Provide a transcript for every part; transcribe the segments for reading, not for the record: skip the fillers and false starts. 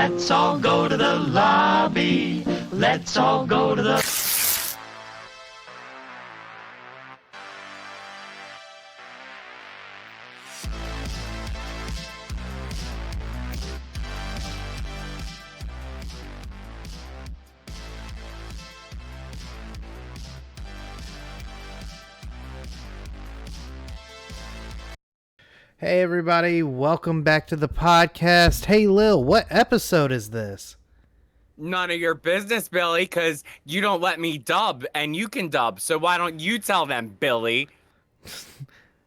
Let's all go to the lobby. Let's all go to the... Hey everybody, welcome back to the podcast. Hey Lil, what episode is this? None of your business, Billy, because you don't let me dub, and you can dub, so why don't you tell them, Billy?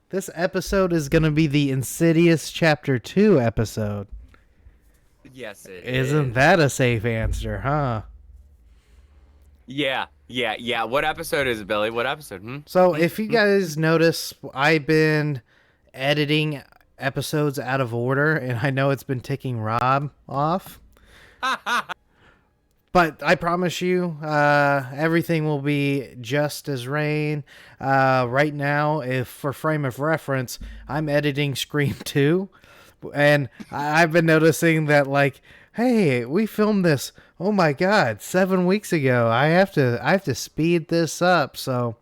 This episode is going to be the Insidious Chapter 2 episode. Yes, it Isn't that a safe answer, huh? Yeah. What episode is it, Billy? What episode? So if you guys notice, I've been editing episodes out of order, and I know it's been ticking Rob off. But I promise you, everything will be just as rain. Right now, if for frame of reference, I'm editing Scream 2, and I've been noticing that, like, hey, we filmed this, oh my god, 7 weeks ago. I have to speed this up, so...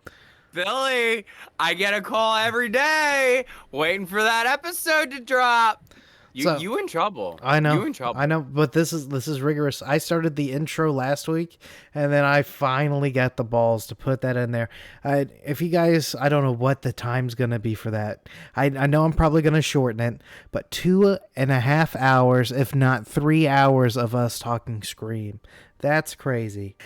Billy, I get a call every day waiting for that episode to drop. You in trouble. I know. You in trouble. I know, but this is rigorous. I started the intro last week, and then I finally got the balls to put that in there. If you guys, I don't know what the time's going to be for that. I know I'm probably going to shorten it, but 2.5 hours, if not 3 hours of us talking Scream. That's crazy.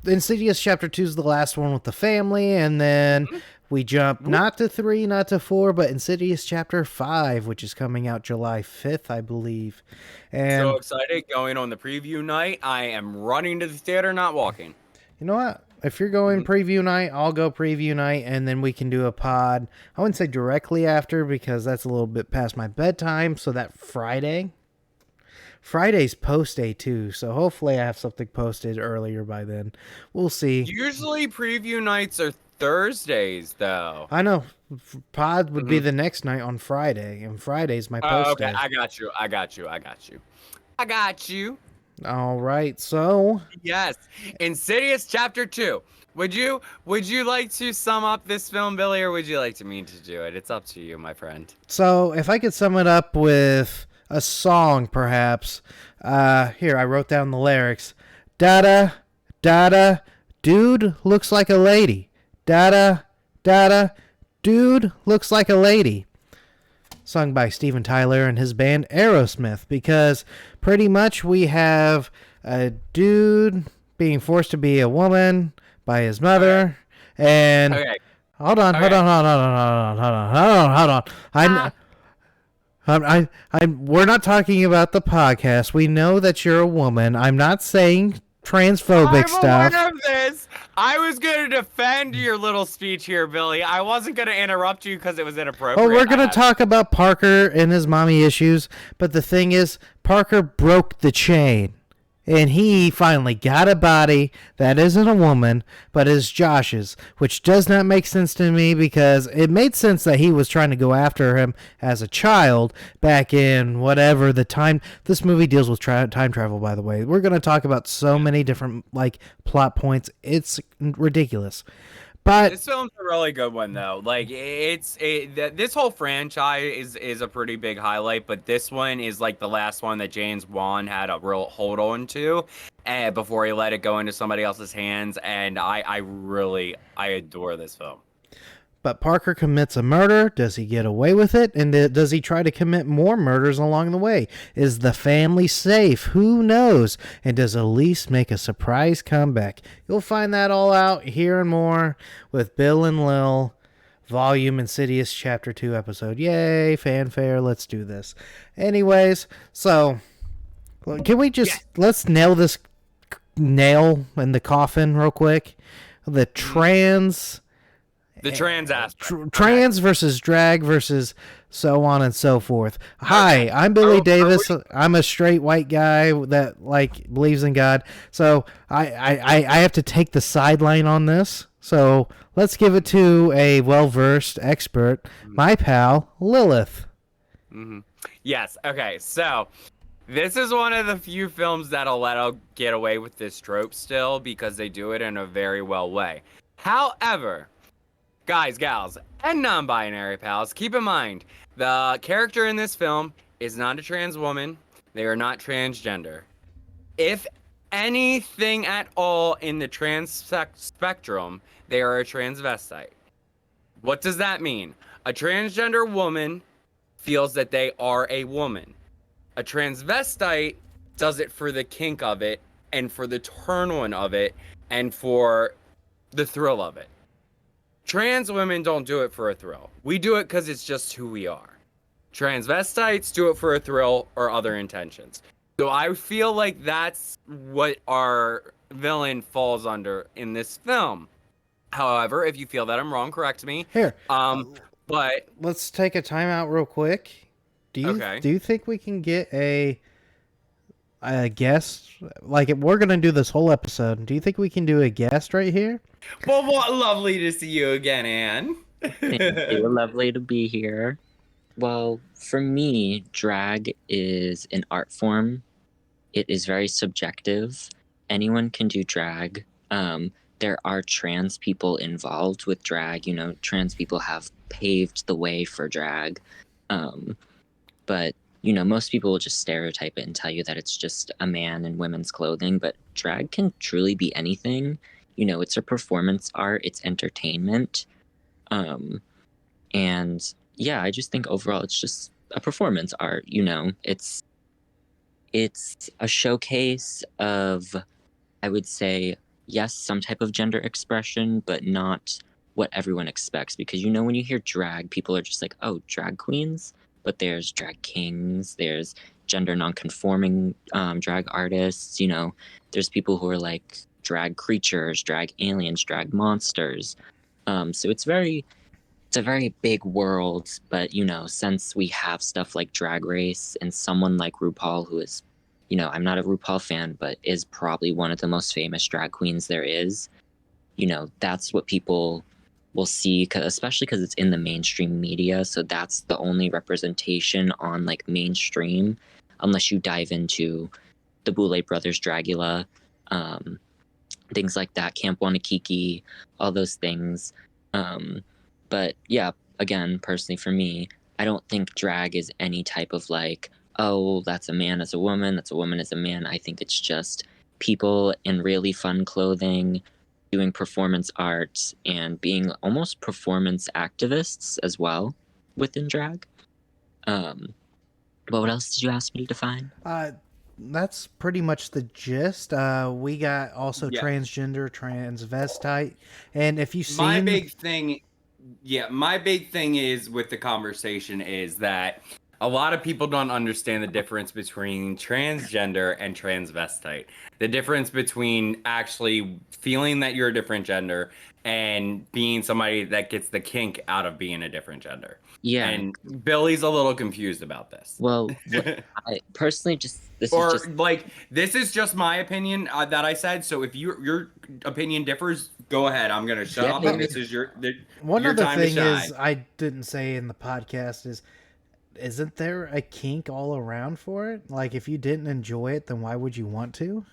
Insidious Chapter 2 is the last one with the family, and then we jump not to 3, not to 4, but Insidious Chapter 5, which is coming out July 5th, I believe. And so excited, going on the preview night. I am running to the theater, not walking. You know what? If you're going preview night, I'll go preview night, and then we can do a pod. I wouldn't say directly after, because that's a little bit past my bedtime, so that Friday's post day too, so hopefully I have something posted earlier by then. We'll see. Usually preview nights are Thursdays, though. I know. Pod would be the next night on Friday, and Friday's my post day. Okay, I got you. All right, so Yes, Insidious Chapter 2. Would you like to sum up this film, Billy, or would you like me to do it? It's up to you, my friend. So if I could sum it up with a song, perhaps. Here, I wrote down the lyrics. Da-da, da-da, dude looks like a lady. Da-da, da-da, dude looks like a lady. Sung by Steven Tyler and his band Aerosmith, because pretty much we have a dude being forced to be a woman by his mother, and... Okay. Hold on. We're not talking about the podcast. We know that you're a woman. I'm not saying transphobic stuff. I'm aware of this. I was going to defend your little speech here, Billy. I wasn't going to interrupt you because it was inappropriate. Oh, we're going to talk about Parker and his mommy issues, but the thing is, Parker broke the chain. And he finally got a body that isn't a woman, but is Josh's, which does not make sense to me, because it made sense that he was trying to go after him as a child back in whatever the time. This movie deals with time travel, by the way. We're going to talk about so many different plot points. It's ridiculous. But this film's a really good one, though. Like, this whole franchise is a pretty big highlight, but this one is like the last one that James Wan had a real hold on to before he let it go into somebody else's hands, and I adore this film. But Parker commits a murder. Does he get away with it? And does he try to commit more murders along the way? Is the family safe? Who knows? And does Elise make a surprise comeback? You'll find that all out here and more with Bill and Lil, Volume Insidious Chapter 2 episode. Yay, fanfare. Let's do this. Anyways, so can we just, let's nail this nail in the coffin real quick. The trans aspect. Trans versus drag versus so on and so forth. Hi, I'm Billy Davis. I'm a straight white guy that believes in God. So I have to take the sideline on this. So let's give it to a well-versed expert, my pal Lilith. Mm-hmm. Yes. Okay. So This is one of the few films that'll get away with this trope still because they do it in a very well way. However, guys, gals, and non-binary pals, keep in mind the character in this film is not a trans woman. They are not transgender. If anything at all in the trans spectrum, they are a transvestite. What does that mean? A transgender woman feels that they are a woman. A transvestite does it for the kink of it and for the turn on of it and for the thrill of it. Trans women don't do it for a thrill. We do it because it's just who we are. Transvestites do it for a thrill or other intentions. So I feel like that's what our villain falls under in this film. However, if you feel that I'm wrong, correct me. Here, But let's take a timeout real quick. Okay. Do you think we can get a guest? Like, if we're gonna do this whole episode, do you think we can do a guest right here? Well, what lovely to see you again, Anne. Thank you. Lovely to be here. Well, for me, drag is an art form. It is very subjective. Anyone can do drag. There are trans people involved with drag. You know, trans people have paved the way for drag. But, you know, most people will just stereotype it and tell you that it's just a man in women's clothing. But drag can truly be anything. You know, it's a performance art. It's entertainment. And yeah, I just think overall it's just a performance art. You know, it's a showcase of, I would say, yes, some type of gender expression, but not what everyone expects. Because, you know, when you hear drag, people are just like, oh, drag queens. But there's drag kings, there's gender nonconforming drag artists. You know, there's people who are like drag creatures, drag aliens, drag monsters. So it's a very big world. But, you know, since we have stuff like Drag Race and someone like RuPaul, who is, you know, I'm not a RuPaul fan, but is probably one of the most famous drag queens there is, you know, that's what people will see, especially because it's in the mainstream media. So that's the only representation on like mainstream, unless you dive into the Boulay Brothers Dragula, things like that, Camp Wanakiki, all those things. But yeah, again, personally for me, I don't think drag is any type of like, oh, that's a man as a woman, that's a woman as a man. I think it's just people in really fun clothing doing performance art and being almost performance activists as well within drag. But what else did you ask me to define? That's pretty much the gist. We got also Yeah. transgender, transvestite, and if you've seen my big thing is with the conversation is that a lot of people don't understand the difference between transgender and transvestite. The difference between actually feeling that you're a different gender and being somebody that gets the kink out of being a different gender. Yeah. And Billy's a little confused about this. Well, I personally this is just my opinion that I said. So if your opinion differs, go ahead. I'm gonna shut up. And this is your one your other time thing to shine. is I didn't say in the podcast is, isn't there a kink all around for it? Like, if you didn't enjoy it, then why would you want to?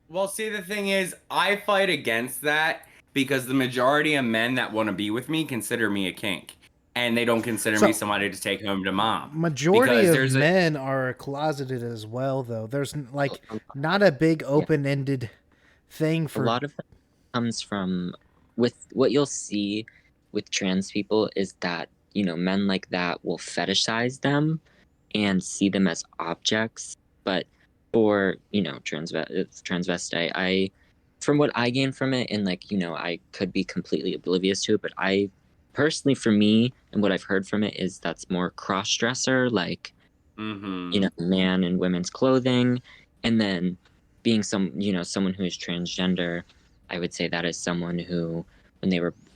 Well, see, the thing is, I fight against that because the majority of men that want to be with me consider me a kink. And they don't consider me somebody to take home to mom. Majority of men are closeted as well, though. There's like not a big open-ended thing for... A lot of it comes from, with what you'll see with trans people is that, you know, men like that will fetishize them and see them as objects. But for, you know, transvestite, from what I gain from it, and like, you know, I could be completely oblivious to it, but I personally, for me, and what I've heard from it is that's more cross-dresser, like, you know, man in women's clothing. And then being someone who is transgender, I would say that is someone who,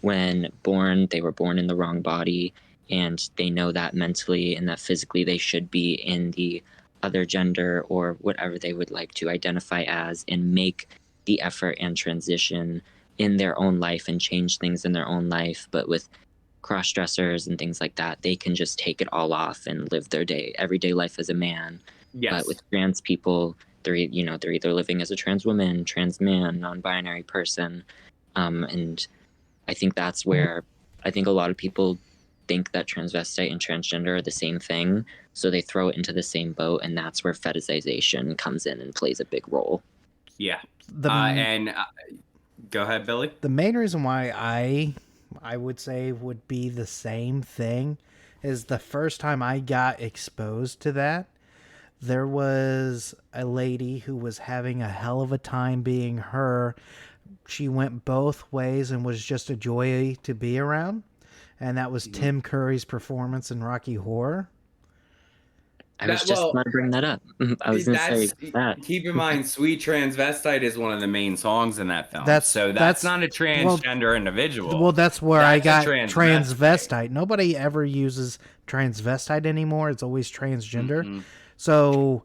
when born, they were born in the wrong body, and they know that mentally and that physically they should be in the other gender or whatever they would like to identify as, and make the effort and transition in their own life and change things in their own life. But with cross-dressers and things like that, they can just take it all off and live their everyday life as a man. But Yes. with trans people, they're either living as a trans woman, trans man, non-binary person, and I think that's where I think a lot of people think that transvestite and transgender are the same thing, so they throw it into the same boat, and that's where fetishization comes in and plays a big role. Yeah. The And go ahead, Billy. the main reason why I would say would be the same thing is the first time I got exposed to that, there was a lady who was having a hell of a time being her. She went both ways and was just a joy to be around. And that was Tim Curry's performance in Rocky Horror. I was just about to bring that up. I was going to say that. Keep in mind, "Sweet Transvestite" is one of the main songs in that film. That's not a transgender individual. Well, that's where I got transvestite. transvestite. Nobody ever uses transvestite anymore. It's always transgender. So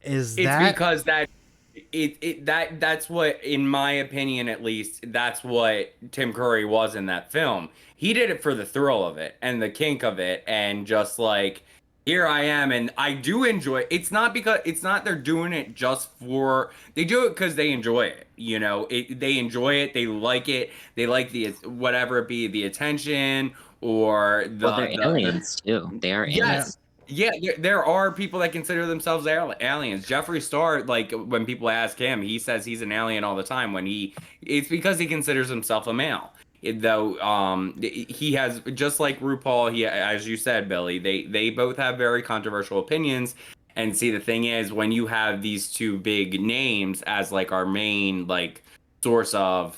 is It's that because that's what, in my opinion at least, that's what Tim Curry was in that film. He did it for the thrill of it and the kink of it, and just like, here I am, and I do enjoy it. It's not they're doing it just for, they do it because they enjoy it. They enjoy it, they like it, they like the whatever it be, the attention or Well, they're aliens too. They are aliens. Yeah, there are people that consider themselves aliens. Jeffree Star, like, when people ask him, he says he's an alien all the time. It's because he considers himself a male. He has, just like RuPaul, as you said, Billy, they both have very controversial opinions. And see, the thing is, when you have these two big names as like our main like source of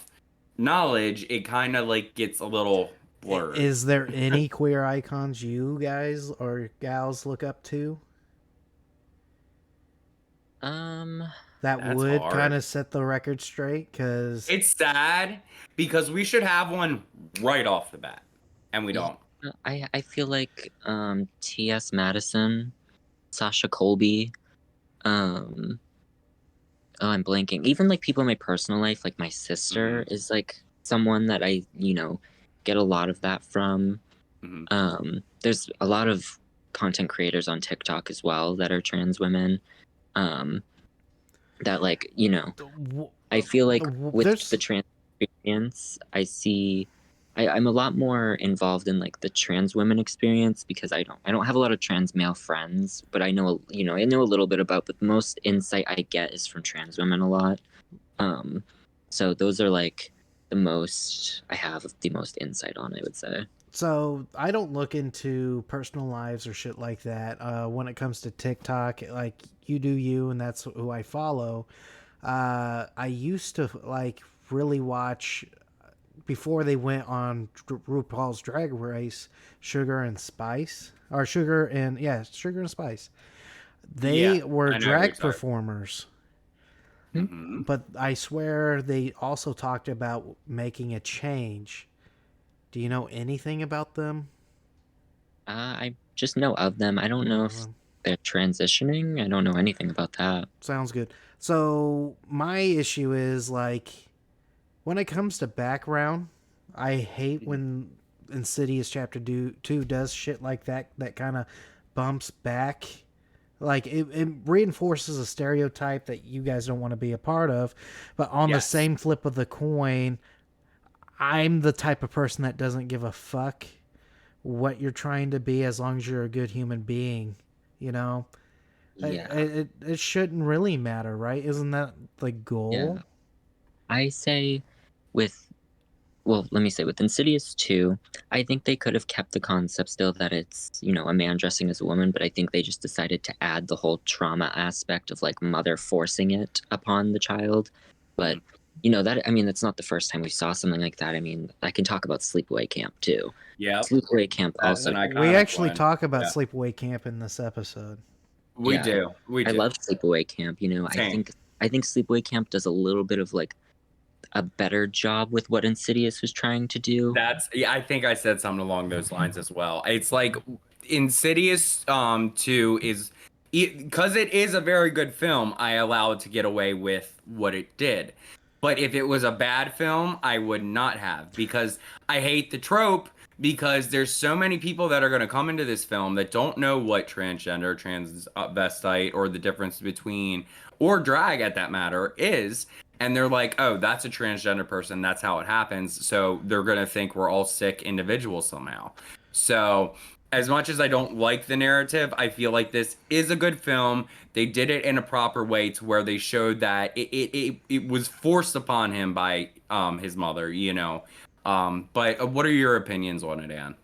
knowledge, it kind of like gets a little blurred. Is there any queer icons you guys or gals look up to? That would kind of set the record straight, because it's sad because we should have one right off the bat, and we don't. I feel like T.S. Madison, Sasha Colby, I'm blanking. Even like people in my personal life, like my sister is like someone that I get a lot of that from. There's a lot of content creators on TikTok as well that are trans women. That like I feel like with the trans experience, I'm a lot more involved in like the trans women experience, because I don't have a lot of trans male friends, but I know I know a little bit about, but the most insight I get is from trans women a lot. So those are like the most I have the most insight on, I would say. So I don't look into personal lives or shit like that. When it comes to TikTok, like, you do you, and that's who I follow. I used to like really watch, before they went on RuPaul's Drag Race, Sugar and Spice, or Sugar and Spice. They were drag performers. But I swear they also talked about making a change. Do you know anything about them? I just know of them. I don't know if they're transitioning. I don't know anything about that. Sounds good. So my issue is, like, when it comes to background, I hate when Insidious Chapter 2 does shit like that kind of bumps back. Like, it reinforces a stereotype that you guys don't want to be a part of. But on the same flip of the coin, I'm the type of person that doesn't give a fuck what you're trying to be, as long as you're a good human being, Yeah. It shouldn't really matter, right? Isn't that the goal? Yeah. I say with Insidious 2, I think they could have kept the concept still that it's, a man dressing as a woman, but I think they just decided to add the whole trauma aspect of like mother forcing it upon the child. But that's not the first time we saw something like that. I mean, I can talk about Sleepaway Camp too. Yeah. Sleepaway Camp also. We actually talk about Sleepaway Camp in this episode. We do. I love Sleepaway Camp. I think Sleepaway Camp does a little bit of like a better job with what Insidious was trying to do. I think I said something along those lines as well. It's like Insidious 2 is, because it is a very good film, I allow it to get away with what it did. But if it was a bad film, I would not have, because I hate the trope because there's so many people that are going to come into this film that don't know what transgender, transvestite, or the difference between, or drag at that matter, is. And they're like, oh, that's a transgender person. That's how it happens. So they're going to think we're all sick individuals somehow. So, as much as I don't like the narrative, I feel like this is a good film. They did it in a proper way to where they showed that it was forced upon him by his mother, you know. But what are your opinions on it, Anne?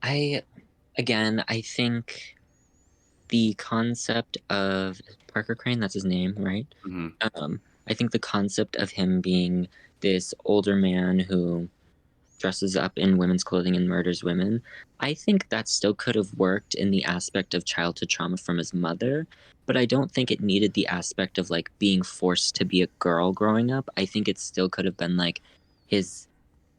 I think the concept of Parker Crane, that's his name, right? Hmm. I think the concept of him being this older man who dresses up in women's clothing and murders women, I think that still could have worked in the aspect of childhood trauma from his mother, but I don't think it needed the aspect of like being forced to be a girl growing up. I think it still could have been like his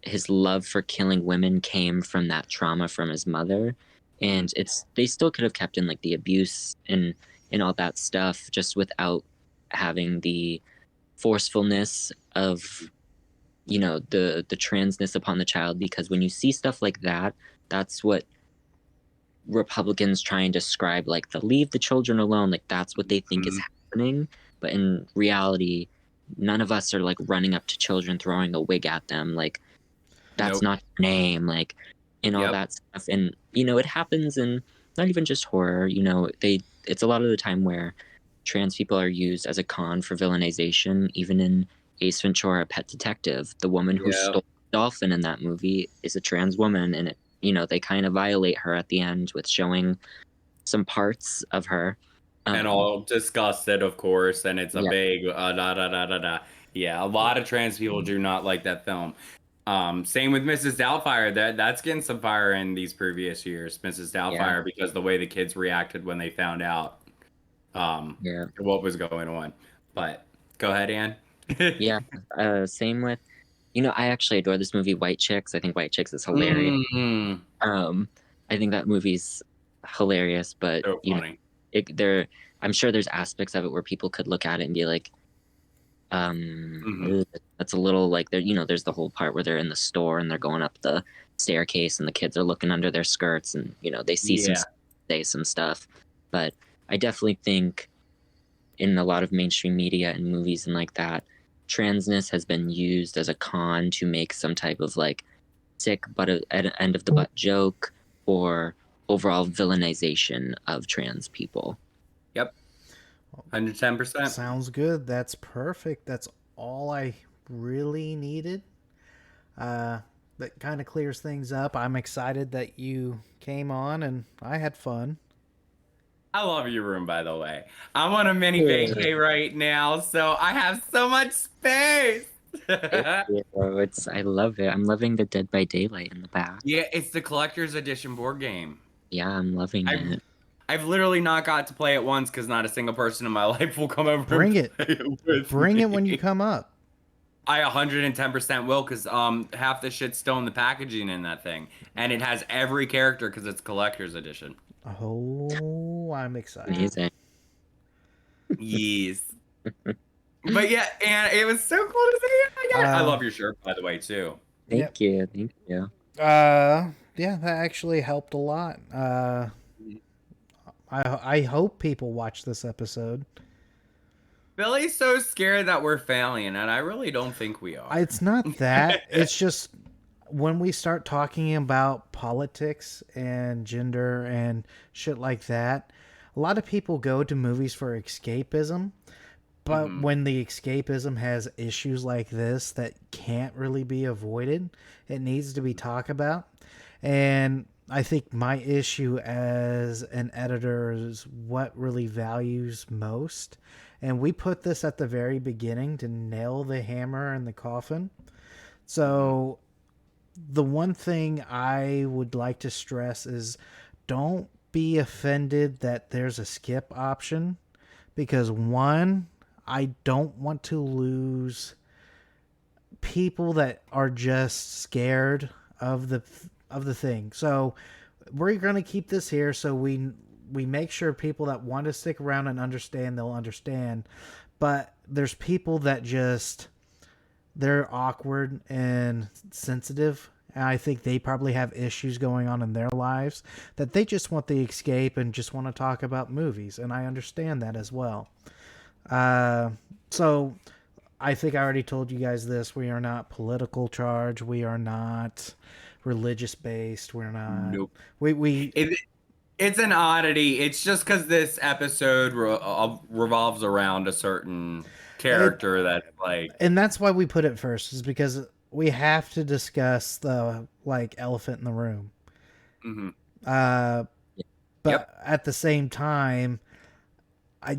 his love for killing women came from that trauma from his mother, and it's they still could have kept in like the abuse and all that stuff just without having the forcefulness of the transness upon the child, because when you see stuff like that, that's what Republicans try and describe, like the leave the children alone, like that's what they think is Mhm. happening, but in reality none of us are like running up to children throwing a wig at them like that's Nope. not your name, like, and all Yep. that stuff. And it happens in not even just horror. It's a lot of the time where trans people are used as a con for villainization. Even in Ace Ventura: Pet Detective, the woman who Yep. stole the dolphin in that movie is a trans woman, and they kind of violate her at the end with showing some parts of her. And Um, all disgusted, of course, and it's a yeah, big da da da da da. Yeah, a lot of trans people do not like that film. Same with Mrs. Doubtfire. That's getting some fire in these previous years, Mrs. yeah, Doubtfire, because the way the kids reacted when they found out yeah, what was going on. But go ahead, Ann. yeah. Same with, I actually adore this movie, White Chicks. I think White Chicks is hilarious. Mm, Um, I think that movie's hilarious, but so funny. there. I'm sure there's aspects of it where people could look at it and be like, Hmm. that's a little like there. There's the whole part where they're in the store and they're going up the staircase and the kids are looking under their skirts and they see Yeah. say some stuff. But I definitely think in a lot of mainstream media and movies and like that, transness has been used as a con to make some type of like sick but at an end of the butt joke or overall villainization of trans people. Yep. 110%. Sounds good. That's perfect. That's all I really needed. That kind of clears things up. I'm excited that you came on and I had fun. I love your room, by the way. I'm on a mini Yeah. vacay right now, so I have so much space. I love it. I'm loving the Dead by Daylight in the back. Yeah, it's the collector's edition board game. Yeah, I'm loving I've it. I've literally not got to play it once because not a single person in my life will come over Bring and it. play it with Bring it when you me. come up. I 110% will because half the shit's still in the packaging in that thing, and it has every character because it's collector's edition. Oh, I'm excited. Amazing. Yes. But yeah, and it was so cool to see it again. I Um, love your shirt, by the way, too. Yep. Thank you. Thank you. Yeah, that actually helped a lot. I hope people watch this episode. Billy's so scared that we're failing, and I really don't think we are. It's not that. It's just when we start talking about politics and gender and shit like that, a lot of people go to movies for escapism. But Mhm. when the escapism has issues like this that can't really be avoided, it needs to be talked about. And I think my issue as an editor is what really values most. And we put this at the very beginning to nail the hammer in the coffin. So the one thing I would like to stress is don't be offended that there's a skip option because one, I don't want to lose people that are just scared of the thing. So we're going to keep this here so we make sure people that want to stick around and understand they'll understand. But there's people that just they're awkward and sensitive And I think they probably have issues going on in their lives that they just want the escape and just want to talk about movies. And I understand that as well. Uh, so I think I already told you guys this. We are not political charge. We are not religious based. We're not. Nope. We It's an oddity. It's just because this episode revolves around a certain it, character that's like, and that's why we put it first, is because we have to discuss the like elephant in the room. hmm Uh, but Yep. at the same time, I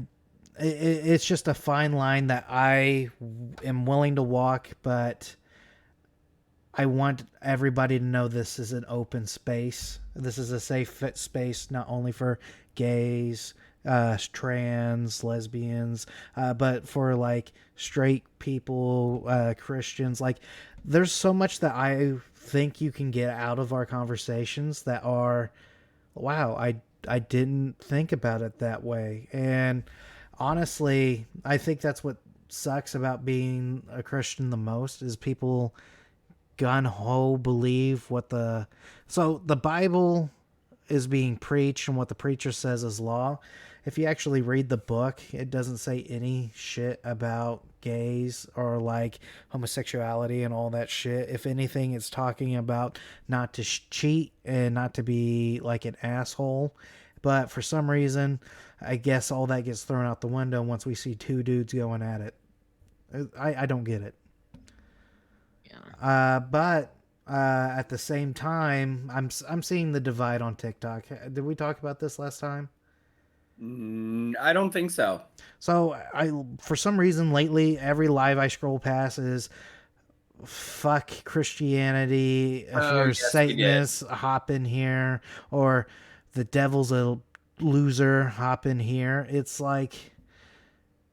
it's just a fine line that I am willing to walk, but I want everybody to know this is an open space. This is a safe space, not only for gays, trans, lesbians, but for like straight people, Christians. Like, there's so much that I think you can get out of our conversations that are, wow, I didn't think about it that way. And honestly, I think that's what sucks about being a Christian the most, is people gun ho believe what the Bible is being preached and what the preacher says is law. If you actually read the book, it doesn't say any shit about gays or like homosexuality and all that shit. If anything, it's talking about not to cheat and not to be like an asshole. But for some reason, I guess all that gets thrown out the window once we see two dudes going at it. I don't get it. But at the same time, I'm seeing the divide on TikTok. Did we talk about this last time? I don't think so. So I, for some reason lately, every live I scroll past is fuck Christianity. If Oh, you're a yes, we did. Satanist, hop in here, or the devil's a loser, hop in here. It's like,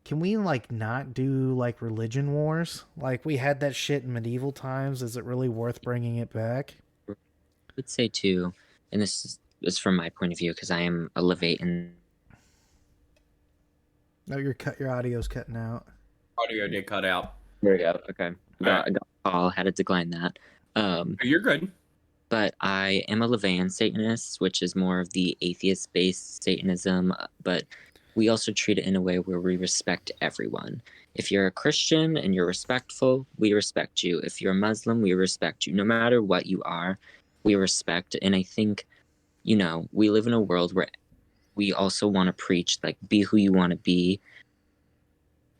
can we like not do like religion wars? Like we had that shit in medieval times. Is it really worth bringing it back? I would say too, and this is from my point of view because I am a Levite and No, your audio's cutting out. Audio did cut out. there we go. Okay, Alright. got a call, had to decline that. You're good. But I am a Levian Satanist, which is more of the atheist-based Satanism. But we also treat it in a way where we respect everyone. If you're a Christian and you're respectful, we respect you. If you're a Muslim, we respect you. No matter what you are, we respect. And I think, we live in a world where we also want to preach, like, be who you want to be.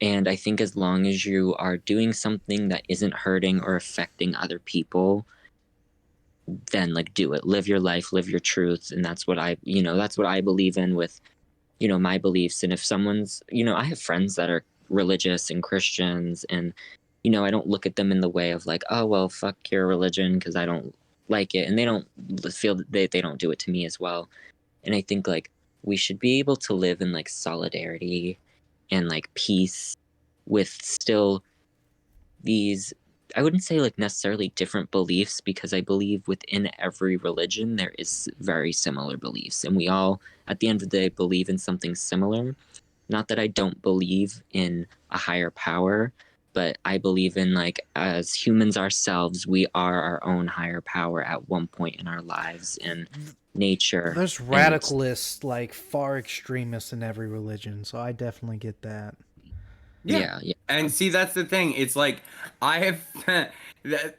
And I think as long as you are doing something that isn't hurting or affecting other people, then like do it. Live your life, live your truth. And that's what that's what I believe in with, my beliefs. And if someone's, I have friends that are religious and Christians, and, I don't look at them in the way of like, oh, well, fuck your religion because I don't like it. And they don't feel that they don't do it to me as well. And I think like we should be able to live in like solidarity and like peace with still these, I wouldn't say like necessarily different beliefs, because I believe within every religion there is very similar beliefs, and we all at the end of the day believe in something similar. Not that I don't believe in a higher power, but I believe in, like, as humans ourselves, we are our own higher power at one point in our lives, and nature. There's radicalists, like far extremists in every religion, so I definitely get that. Yeah. And see, that's the thing. It's like I have that.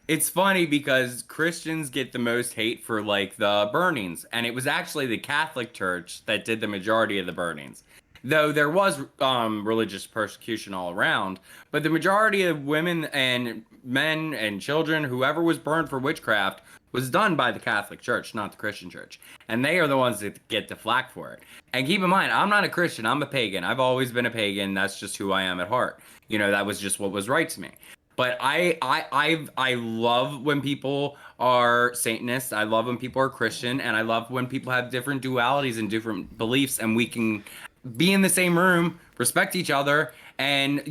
It's funny because Christians get the most hate for like the burnings, and it was actually the Catholic Church that did the majority of the burnings. Though there was religious persecution all around, but the majority of women and men and children, whoever was burned for witchcraft, was done by the Catholic Church, not the Christian Church. And they are the ones that get the flack for it. And keep in mind, I'm not a Christian, I'm a pagan. I've always been a pagan. That's just who I am at heart. That was just what was right to me. But I love when people are Satanists. I love when people are Christian, and I love when people have different dualities and different beliefs, and we can be in the same room, respect each other, and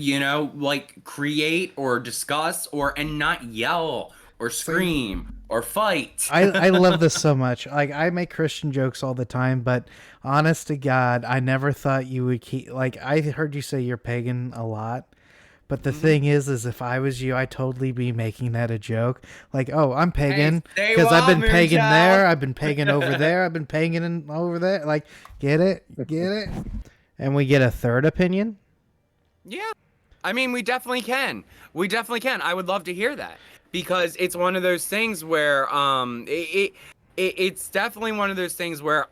like create or discuss and not yell or scream or fight. I love this so much. Like, I make Christian jokes all the time, but honest to God, I never thought you would keep, like, I heard you say you're pagan a lot, But the thing is if I was you, I'd totally be making that a joke. Like, oh, I'm pagan Hey, because I've been pagan Moonchild. there, I've been pagan over there, I've been pagan over there. Like, get it? Get it? And we get a third opinion? Yeah. I mean, we definitely can. We definitely can. I would love to hear that because it's one of those things where it's definitely one of those things where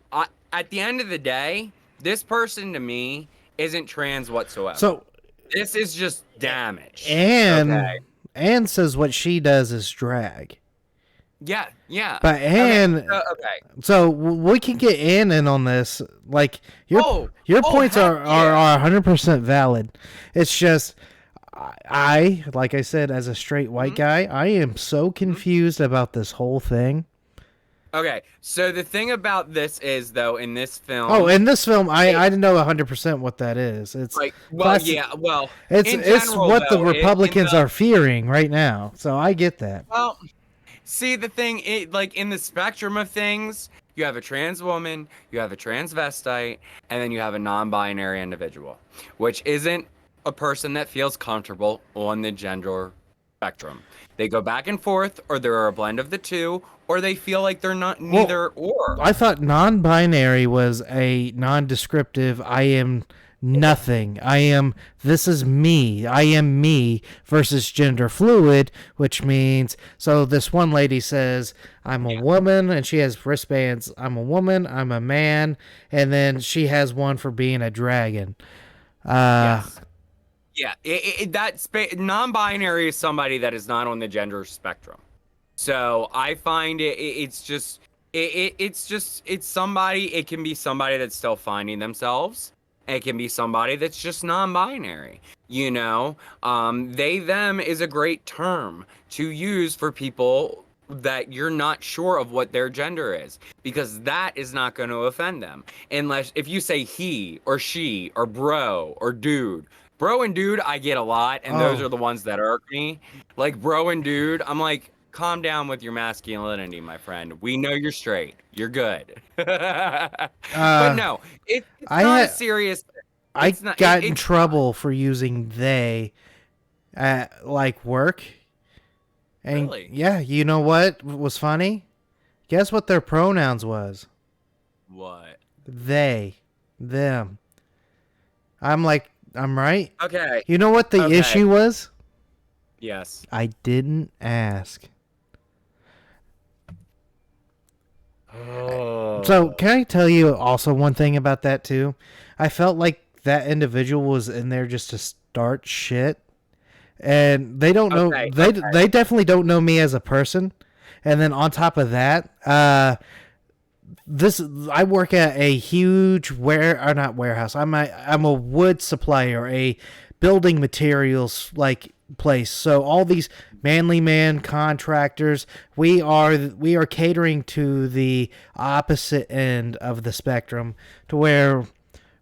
at the end of the day, this person to me isn't trans whatsoever. So this is just damage. Anne says what she does is drag. Yeah, yeah. But Anne, okay. So we can get Anne in on this. Like your points are 100% valid. It's just like I said, as a straight white guy, I am so confused about this whole thing. Okay, so the thing about this is, though, in this film... Oh, in this film, I didn't know 100% what that is. It's like, it's what the Republicans are fearing right now. So I get that. Well, see, the thing, in the spectrum of things, you have a trans woman, you have a transvestite, and then you have a non-binary individual, which isn't a person that feels comfortable on the gender spectrum. They go back and forth, or they're a blend of the two, or they feel like they're not neither or. I thought non-binary was a non-descriptive, I am nothing. This is me. I am me versus gender fluid, which means, so this one lady says, I'm a woman, and she has wristbands. I'm a woman, I'm a man, and then she has one for being a dragon. Yes. Yeah, non-binary is somebody that is not on the gender spectrum. So I find it's somebody. It can be somebody that's still finding themselves. It can be somebody that's just non-binary. You know, they them is a great term to use for people that you're not sure of what their gender is, because that is not going to offend them unless if you say he or she or bro or dude. Bro and dude, I get a lot, and those are the ones that irk me. Like bro and dude, I'm like, calm down with your masculinity, my friend. We know you're straight. You're good. But no, it's not a serious thing. I got in trouble for using they at like work. And really? Yeah, you know what was funny? Guess what their pronouns was? What? They, them. I'm like, I'm right? Okay. You know what the issue was? Yes. I didn't ask. Oh. So, can I tell you also one thing about that too? I felt like that individual was in there just to start shit. And they don't know they definitely don't know me as a person. And then on top of that, I work at a huge warehouse. I'm a wood supplier, a building materials like place. So all these manly man contractors, we are catering to the opposite end of the spectrum, to where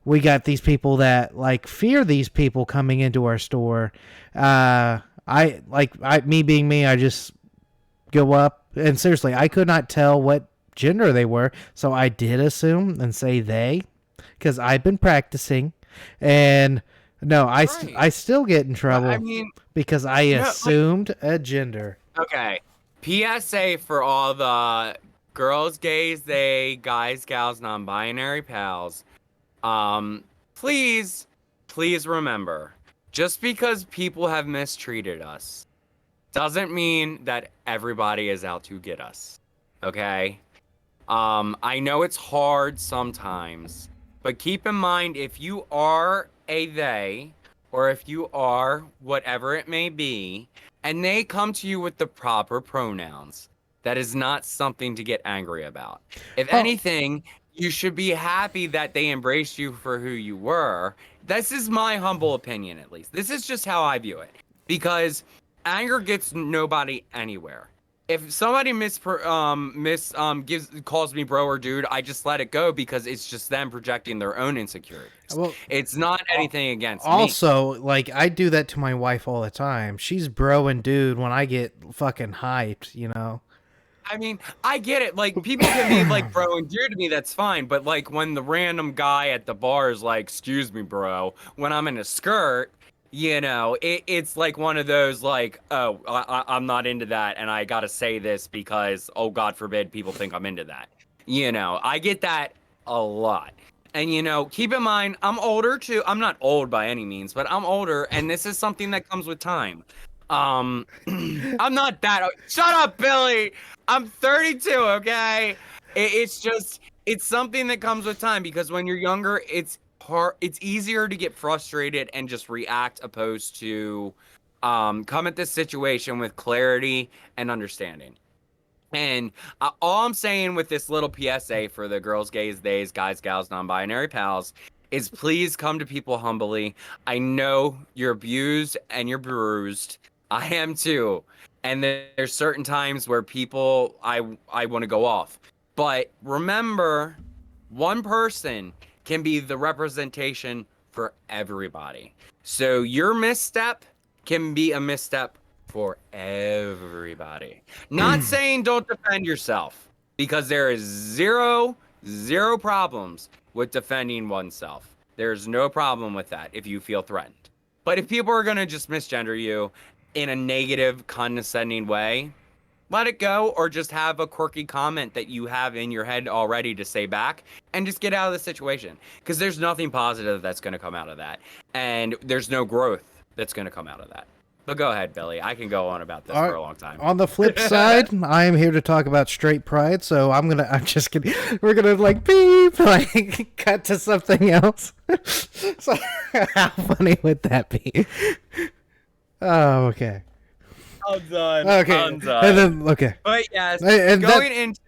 we got these people that like fear these people coming into our store. Me being me, I just go up, and seriously, I could not tell what gender they were, so I did assume and say they, because I've been practicing, and no, I still get in trouble because I assumed a gender. Okay, PSA for all the girls, gays, they, guys, gals, non-binary pals. Please remember, just because people have mistreated us doesn't mean that everybody is out to get us. Okay? I know it's hard sometimes, but keep in mind, if you are a they, or if you are whatever it may be, and they come to you with the proper pronouns, that is not something to get angry about. If anything, you should be happy that they embraced you for who you were. This is my humble opinion, at least. This is just how I view it. Because anger gets nobody anywhere. If somebody calls me bro or dude, I just let it go because it's just them projecting their own insecurities. Well, it's not anything against me. Also, like, I do that to my wife all the time. She's bro and dude when I get fucking hyped, you know? I mean, I get it. Like, people can be like bro and dude to me, that's fine. But like when the random guy at the bar is like, excuse me, bro, when I'm in a skirt, It's like one of those like, oh, I'm not into that, and I gotta say this because, oh, God forbid, people think I'm into that. I get that a lot. And keep in mind, I'm older too. I'm not old by any means, but I'm older, and this is something that comes with time. I'm not that. Shut up, Billy. I'm 32. Okay, it's just it's something that comes with time because when you're younger, it's hard. It's easier to get frustrated and just react opposed to come at this situation with clarity and understanding. And all I'm saying with this little PSA for the girls, gays, theys, guys, gals, non-binary pals is please come to people humbly. I know you're abused and you're bruised. I am too. And there's certain times where people I want to go off. But remember, one person can be the representation for everybody. So your misstep can be a misstep for everybody. Not saying don't defend yourself, because there is zero problems with defending oneself. There's no problem with that if you feel threatened. But if people are going to just misgender you in a negative, condescending way, let it go, or just have a quirky comment that you have in your head already to say back and just get out of the situation, because there's nothing positive that's going to come out of that, and there's no growth that's going to come out of that. But go ahead, Billy. I can go on about this for a long time. On the flip side, I am here to talk about straight pride, so I'm just kidding. We're gonna like beep, like cut to something else. So how funny would that be? Oh, okay. I'm done. Okay. I'm done. And then okay. But yes, And going into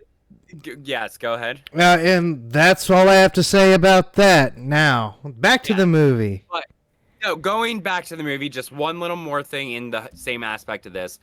yes, go ahead. And that's all I have to say about that. Now back to the movie. But no, going back to the movie, just one little more thing in the same aspect of this.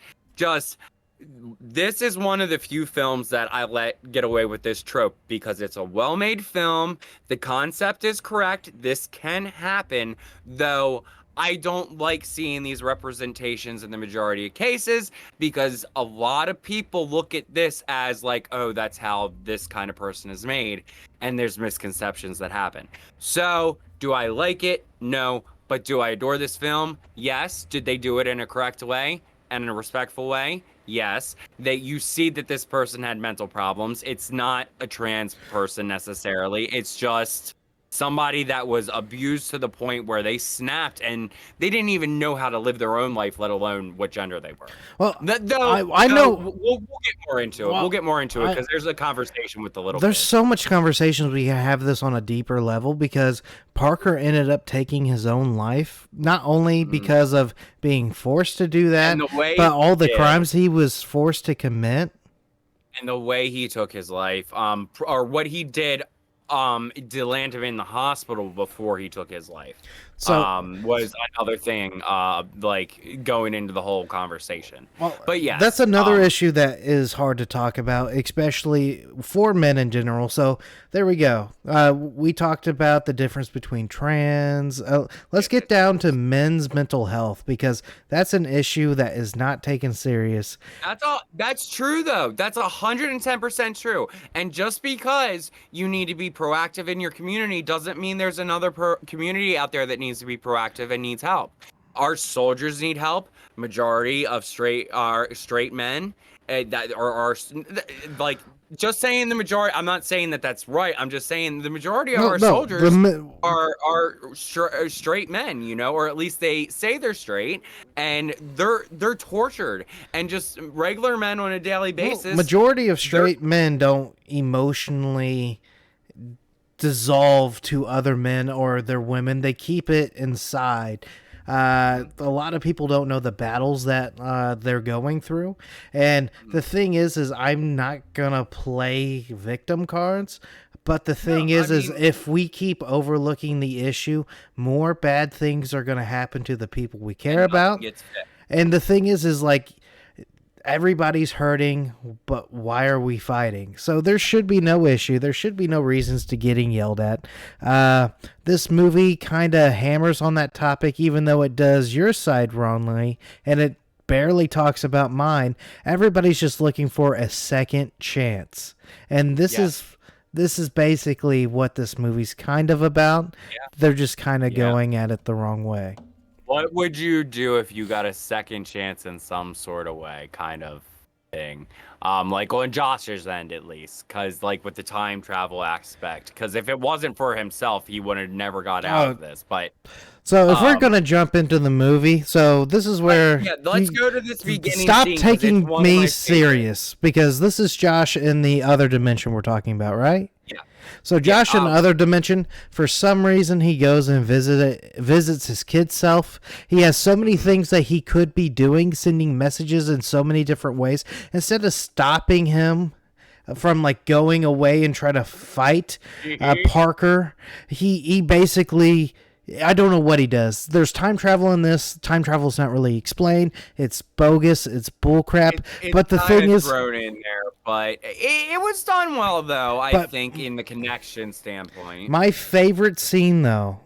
This is one of the few films that I let get away with this trope because it's a well-made film. The concept is correct. This can happen, though I don't like seeing these representations in the majority of cases because a lot of people look at this as like, oh, that's how this kind of person is made, and there's misconceptions that happen. So, do I like it? No. But do I adore this film? Yes. Did they do it in a correct way and in a respectful way? Yes. You see that this person had mental problems. It's not a trans person necessarily. It's just somebody that was abused to the point where they snapped and they didn't even know how to live their own life, let alone what gender they were. Well, I know we'll get more into it. We'll get more into it because there's a conversation with the little. There's kid. so much conversations we have this on a deeper level because Parker ended up taking his own life, not only because of being forced to do that, but all the crimes he was forced to commit. And the way he took his life, or what he did, to land him in the hospital before he took his life, was another thing, like going into the whole conversation. Well, but yeah, that's another issue that is hard to talk about, especially for men in general. So there we go. We talked about the difference between trans. Let's get down to men's mental health because that's an issue that is not taken serious. That's true though. That's 110% true. And just because you need to be proactive in your community doesn't mean there's another community out there that needs to be proactive and needs help. Our soldiers need help. Majority of straight men that are like, just saying the majority. I'm not saying that that's right. I'm just saying the majority of our soldiers are straight men, or at least they say they're straight, and they're tortured, and just regular men on a daily basis. Well, majority of straight men don't emotionally dissolve to other men or their women. They keep it inside. A lot of people don't know the battles that they're going through, and the thing is I'm not gonna play victim cards, but the thing is if we keep overlooking the issue, more bad things are gonna happen to the people we care about. And the thing is like, everybody's hurting, but why are we fighting? So there should be no issue. There should be no reasons to getting yelled at. This movie kind of hammers on that topic, even though it does your side wrongly, and it barely talks about mine. Everybody's just looking for a second chance. And this is basically what this movie's kind of about. Yeah. They're just kind of going at it the wrong way. What would you do if you got a second chance in some sort of way, kind of thing? Like on Josh's end at least, because like with the time travel aspect, because if it wasn't for himself, he would have never got out of this. But So if we're um, gonna jump into the movie, so this is where yeah, let's go to this beginning stop scene 'cause it's taking one of me my serious because this is Josh in the other dimension we're talking about, right? Yeah. So Josh in the other dimension, for some reason, he goes and visits his kid self. He has so many things that he could be doing, sending messages in so many different ways. Instead of stopping him from like going away and try to fight Parker, he basically. I don't know what he does. There's time travel in this. Time travel is not really explained. It's bogus. It's bullcrap. But the thing is, thrown in there, but it was done well though. I think in the connection standpoint. My favorite scene though.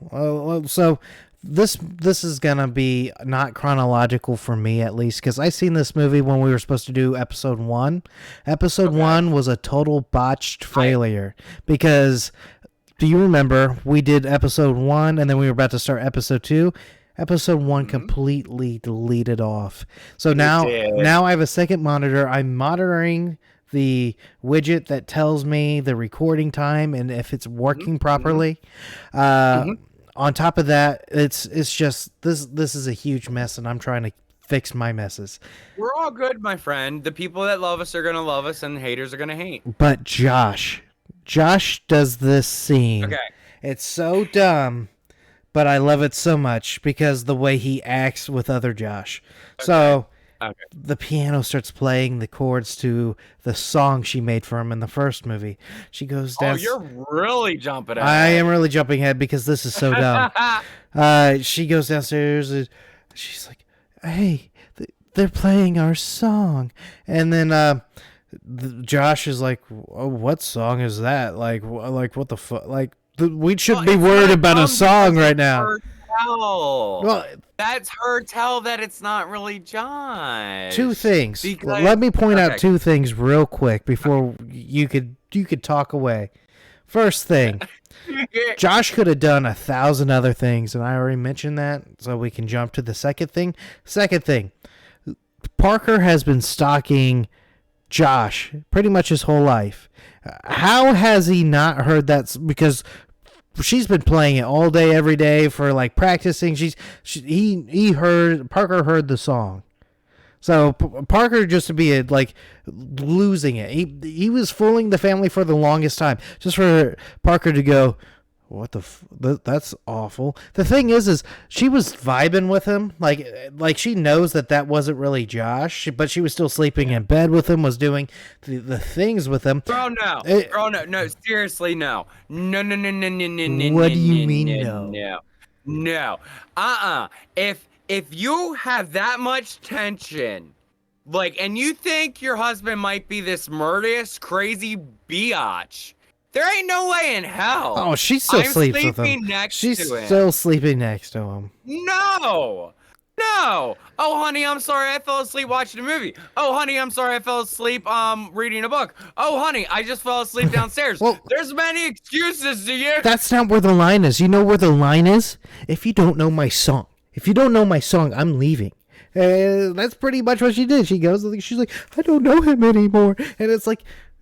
So this is gonna be not chronological for me at least because I seen this movie when we were supposed to do episode 1. Episode 1 was a total botched failure because. Do you remember we did episode 1 and then we were about to start episode 2? Episode 1 completely deleted off. So now I have a second monitor. I'm monitoring the widget that tells me the recording time and if it's working properly. On top of that, it's just this is a huge mess and I'm trying to fix my messes. We're all good, my friend. The people that love us are gonna love us and the haters are gonna hate. But Josh does this scene. Okay. It's so dumb, but I love it so much because the way he acts with other Josh. Okay. So the piano starts playing the chords to the song she made for him in the first movie. She goes down. Oh, you're really jumping ahead. I am really jumping ahead because this is so dumb. She goes downstairs and she's like, hey, they're playing our song. And then Josh is like, oh, what song is that? Like what the fuck? Like, we should be worried about a song right now. Well, that's her tell that it's not really Josh. Two things. Let me point out two things real quick before you could talk away. First thing, Josh could have done 1,000 other things, and I already mentioned that, so we can jump to the second thing. Second thing, Parker has been stalking Josh pretty much his whole life. How has he not heard that? Because she's been playing it all day, every day for like practicing. Parker heard the song. So Parker just to be like losing it. He was fooling the family for the longest time. Just for Parker to go, what that's awful. The thing is she was vibing with him, like she knows that wasn't really Josh, but she was still sleeping in bed with him, was doing the things with him. Bro, no, no, seriously, no. What do you mean no? No. If you have that much tension, like, and you think your husband might be this murderous, crazy biatch. There ain't no way in hell. Oh, she still sleeps with him. She's still sleeping next to him. No. Oh, honey, I'm sorry I fell asleep watching a movie. Oh, honey, I'm sorry I fell asleep reading a book. Oh, honey, I just fell asleep downstairs. Well, there's many excuses to you. That's not where the line is. You know where the line is? If you don't know my song. If you don't know my song, I'm leaving. That's pretty much what she did. She's like, I don't know him anymore. And it's like,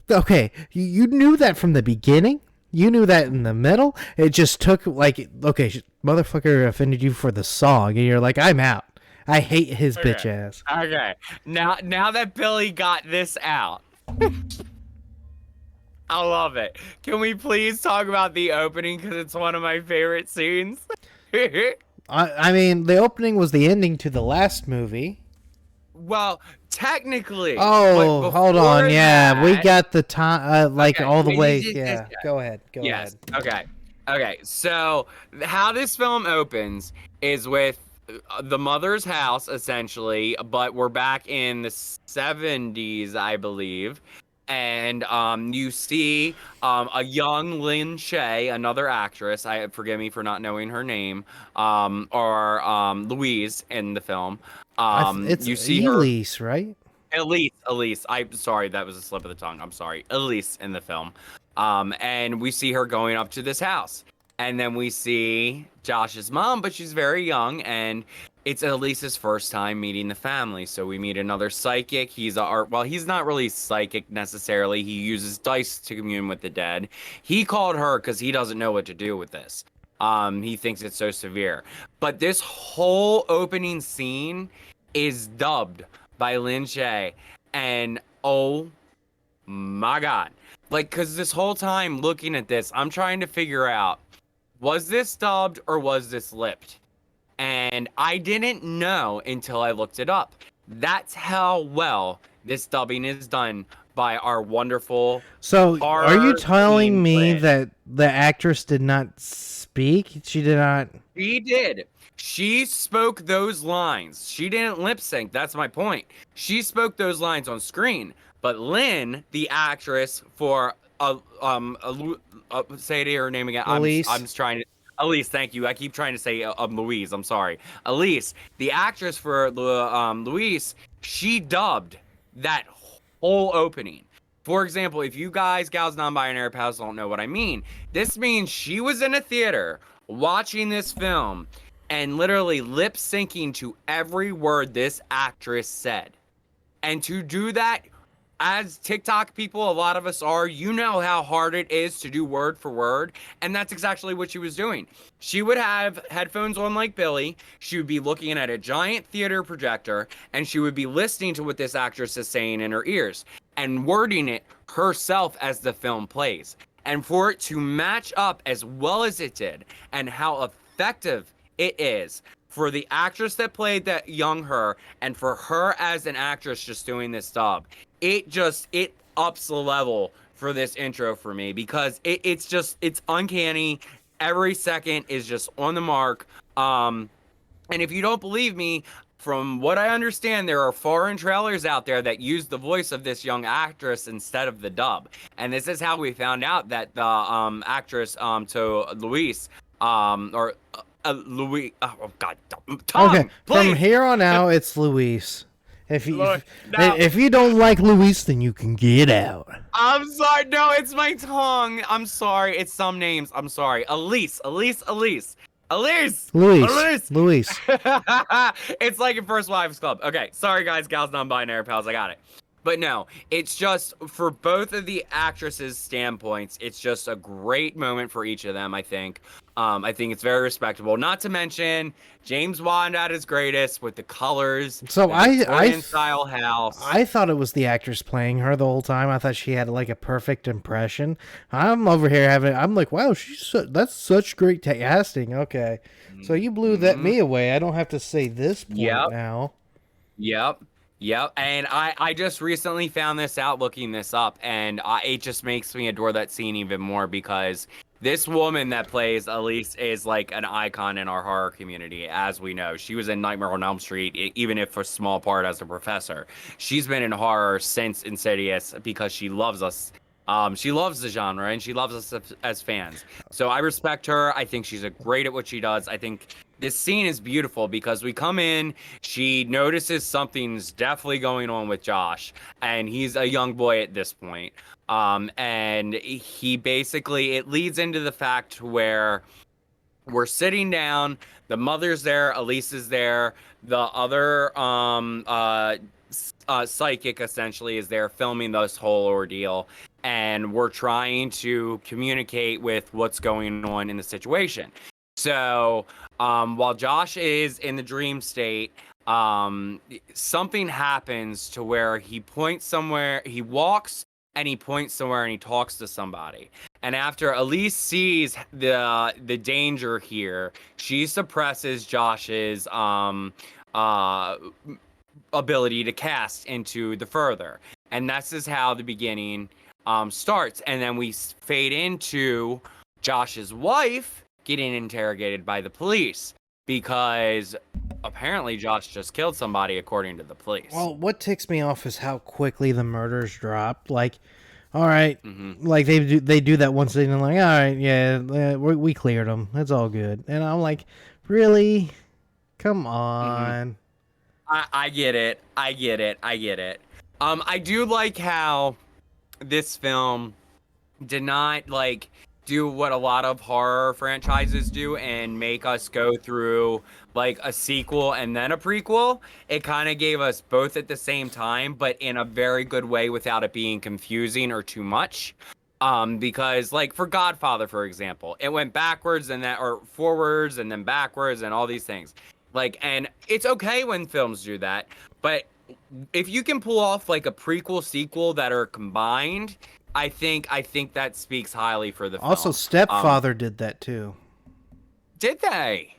okay, you knew that from the beginning. You knew that in the middle. It just took okay, motherfucker offended you for the song, and you're like, I'm out. I hate his bitch ass. Okay, now that Billy got this out, I love it. Can we please talk about the opening because it's one of my favorite scenes? I mean, the opening was the ending to the last movie. Well, technically. Oh, hold on. Yeah, we got the time, all the way. Yeah, go ahead. Yes. Okay. So, how this film opens is with the mother's house, essentially, but we're back in the 70s, I believe. And you see a young Lynn Shay, another actress. Forgive me for not knowing her name, or Louise in the film. You see Elise, right? Elise. I'm sorry, that was a slip of the tongue. I'm sorry. Elise in the film. And we see her going up to this house. And then we see Josh's mom, but she's very young, and it's Elise's first time meeting the family. So we meet another psychic. He's he's not really psychic necessarily. He uses dice to commune with the dead. He called her because he doesn't know what to do with this. He thinks it's so severe. But this whole opening scene is dubbed by Lin Shaye, and oh my God. Like, because this whole time looking at this, I'm trying to figure out, was this dubbed or was this lipped? And I didn't know until I looked it up. That's how well this dubbing is done by our wonderful So, are you telling queen, me Lynn. that the actress did not speak? She did not. She did. She spoke those lines. She didn't lip sync. That's my point. She spoke those lines on screen. But Lynn, the actress for say it her name again. Elise. I'm just trying to. Elise, thank you. I keep trying to say Louise. I'm sorry. Elise, the actress for Louise, she dubbed that whole opening. For example, if you guys, gals, non-binary pals don't know what I mean, this means she was in a theater watching this film and literally lip syncing to every word this actress said. And to do that, as TikTok people, a lot of us are, you know how hard it is to do word for word. And that's exactly what she was doing. She would have headphones on like Billy. She would be looking at a giant theater projector, and she would be listening to what this actress is saying in her ears and wording it herself as the film plays. And for it to match up as well as it did, and how effective it is for the actress that played that young her, and for her as an actress just doing this dub, it ups the level for this intro for me, because it's uncanny. Every second is just on the mark. And if you don't believe me, from what I understand, there are foreign trailers out there that use the voice of this young actress instead of the dub. And this is how we found out that the actress to Luis Louis. Oh God, Tom, Okay, please. from here on out, it's Luis. If you Look, no. if you don't like Luis, then you can get out. I'm sorry. No, it's my tongue. I'm sorry. It's some names. I'm sorry. Elise. Luis. Luis. It's like in First Wives Club. Okay, sorry guys, gals, non-binary pals. I got it. But no, it's just for both of the actresses' standpoints, it's just a great moment for each of them, I think. I think it's very respectable. Not to mention James Wan at his greatest with the colors. So the style house. I thought it was the actress playing her the whole time. I thought she had like a perfect impression. I'm over here I'm like, wow, that's such great casting. Okay, so you blew me away. I don't have to say this point now. Yep, and I just recently found this out looking this up, and it just makes me adore that scene even more, because this woman that plays Elise is like an icon in our horror community, as we know. She was in Nightmare on Elm Street, even if for a small part as a professor. She's been in horror since Insidious because she loves us. She loves the genre, and she loves us as fans. So I respect her. I think she's great at what she does. I think this scene is beautiful because we come in, she notices something's definitely going on with Josh, and he's a young boy at this point. And he basically, it leads into the fact where we're sitting down, the mother's there, Elise is there, the other psychic essentially is there filming this whole ordeal, and we're trying to communicate with what's going on in the situation. So while Josh is in the dream state, something happens to where he points somewhere, he walks and he points somewhere and he talks to somebody. And after Elise sees the danger here, she suppresses Josh's ability to cast into the further. And this is how the beginning starts. And then we fade into Josh's wife getting interrogated by the police, because apparently Josh just killed somebody, according to the police. Well, what ticks me off is how quickly the murders drop. Like, all right, like they do that one thing and like, all right, yeah, we cleared them. It's all good. And I'm like, really? Come on. I get it. I do like how this film did not, like, do what a lot of horror franchises do and make us go through like a sequel and then a prequel. It kind of gave us both at the same time, but in a very good way without it being confusing or too much. Because like for Godfather, for example, it went backwards and that or forwards and then backwards and all these things. Like, and it's okay when films do that, but if you can pull off like a prequel sequel that are combined, I think that speaks highly for the Also, film. Stepfather did that too. Did they?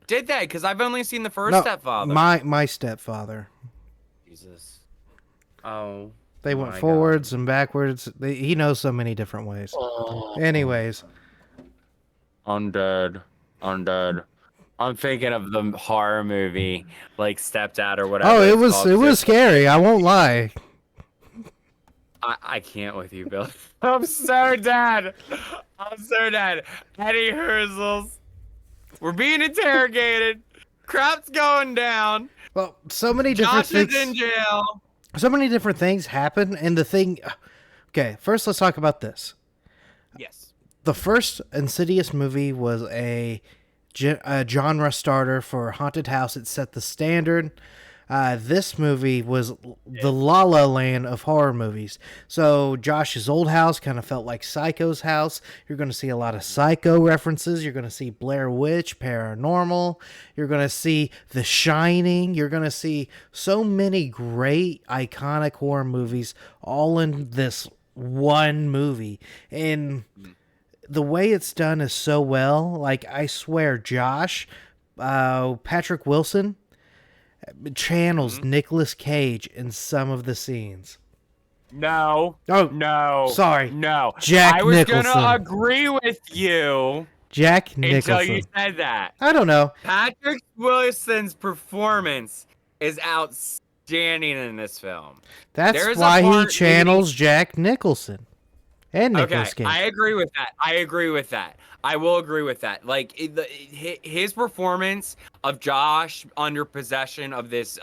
Did they? Because I've only seen the first No, Stepfather. my stepfather. Jesus. Oh. They went my forwards and backwards. He knows so many different ways. Anyways, Undead. I'm thinking of the horror movie, like Stepdad or whatever. oh, it it's was called. it was scary. I won't lie. I can't with you, Bill. I'm so dead. Eddie Herzls. We're being interrogated. Crap's going down. Well, so many different Josh is things. in jail. So many different things happen, and the thing. Okay, first let's talk about this. Yes. The first Insidious movie was a genre starter for haunted house. It set the standard. This movie was the La La Land of horror movies. So Josh's old house kind of felt like Psycho's house. You're going to see a lot of Psycho references. You're going to see Blair Witch, Paranormal. You're going to see The Shining. You're going to see so many great iconic horror movies all in this one movie. And the way it's done is so well. Like, I swear, Josh, Patrick Wilson channels Nicolas Cage in some of the scenes. No. Oh, No. sorry. No. Jack I was Nicholson. gonna agree with you Jack until Nicholson. you said that. I don't know. Patrick Wilson's performance is outstanding in this film. That's There's a why he part channels Jack Nicholson and Okay, Nicolas Cage. I agree with that. I will agree with that. Like his performance of Josh under possession of this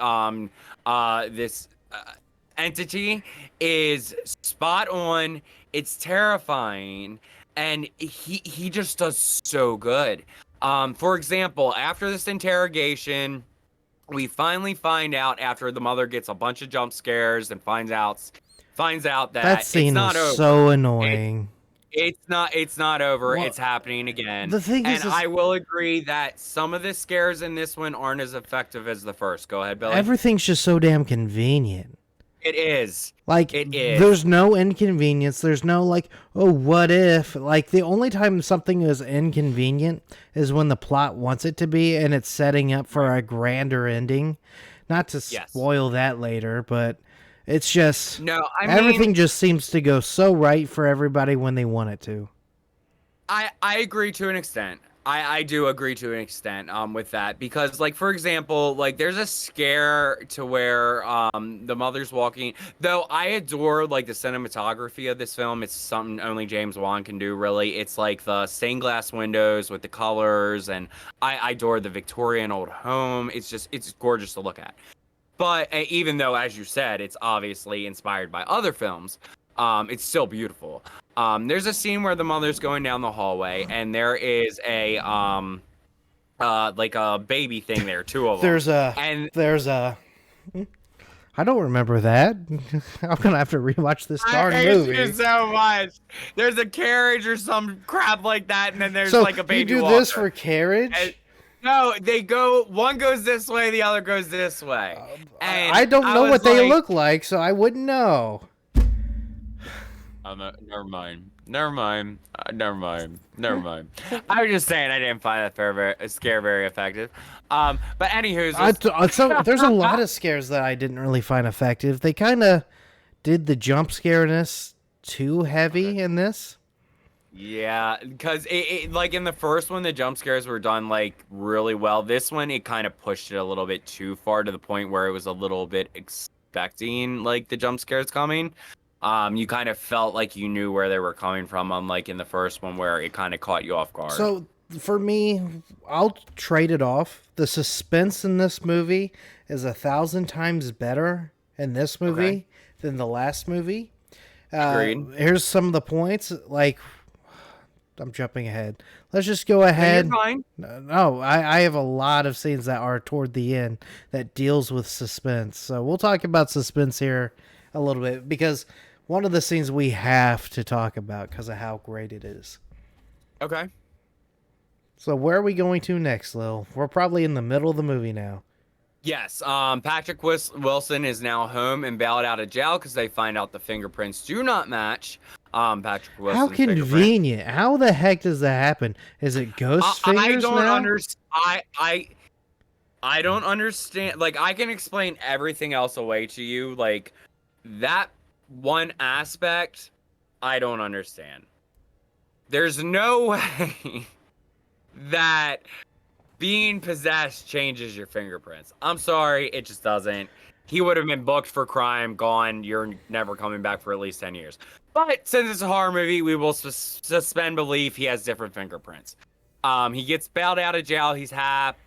entity is spot on. It's terrifying, and he just does so good. For example, after this interrogation, we finally find out after the mother gets a bunch of jump scares and finds out that That scene it's not was over. so annoying. It's not over. Well, it's happening again. the thing and is I will agree that some of the scares in this one aren't as effective as the first. Go ahead, Billy. Everything's just so damn convenient. It is. Like, It is. there's no inconvenience. There's no, like, oh, what if? Like, the only time something is inconvenient is when the plot wants it to be and it's setting up for a grander ending. Not to Yes. spoil that later, but it's just... No, I mean, everything just seems to go so right for everybody when they want it to. I agree to an extent. I do agree to an extent with that because like for example like there's a scare to where the mother's walking, though I adore like the cinematography of this film. It's something only James Wan can do, really. It's like the stained glass windows with the colors, and I adore the Victorian old home. It's gorgeous to look at. But even though, as you said, it's obviously inspired by other films, it's still beautiful. There's a scene where the mother's going down the hallway, and there is a like a baby thing there, two of them. There's a. I don't remember that. I'm gonna have to rewatch this darn I hate movie. you so much. There's a carriage or some crap like that, and then there's So like a baby you do walker. this for carriage? No, they go. One goes this way, the other goes this way. And I don't know was what they like, look like, so I wouldn't know. Never mind. I was just saying I didn't find that scare very effective. But anywho, There's a lot of scares that I didn't really find effective. They kind of did the jump scareness too heavy in this. yeah, because it like in the first one the jump scares were done like really well. This one it kind of pushed it a little bit too far to the point where it was a little bit expecting like the jump scares coming. You kind of felt like you knew where they were coming from, unlike in the first one where it kind of caught you off guard. So for me, I'll trade it off. The suspense in this movie is 1,000 times better in this movie than the last movie. Agreed. Here's some of the points. Like, I'm jumping ahead. Let's just go No, ahead. you're fine. No, I have a lot of scenes that are toward the end that deals with suspense. So we'll talk about suspense here a little bit because one of the scenes we have to talk about because of how great it is. Okay. So where are we going to next, Lil? We're probably in the middle of the movie now. Yes. Patrick Wilson is now home and bailed out of jail because they find out the fingerprints do not match. Patrick Wilson's How fingerprint. convenient. How the heck does that happen? Is it ghost I fingers don't now? understand. I don't understand. Like, I can explain everything else away to you. Like, that one aspect, I don't understand. There's no way that being possessed changes your fingerprints. I'm sorry, it just doesn't. He would have been booked for crime, gone. You're never coming back for at least 10 years. But since it's a horror movie, we will suspend belief he has different fingerprints. He gets bailed out of jail. He's happy.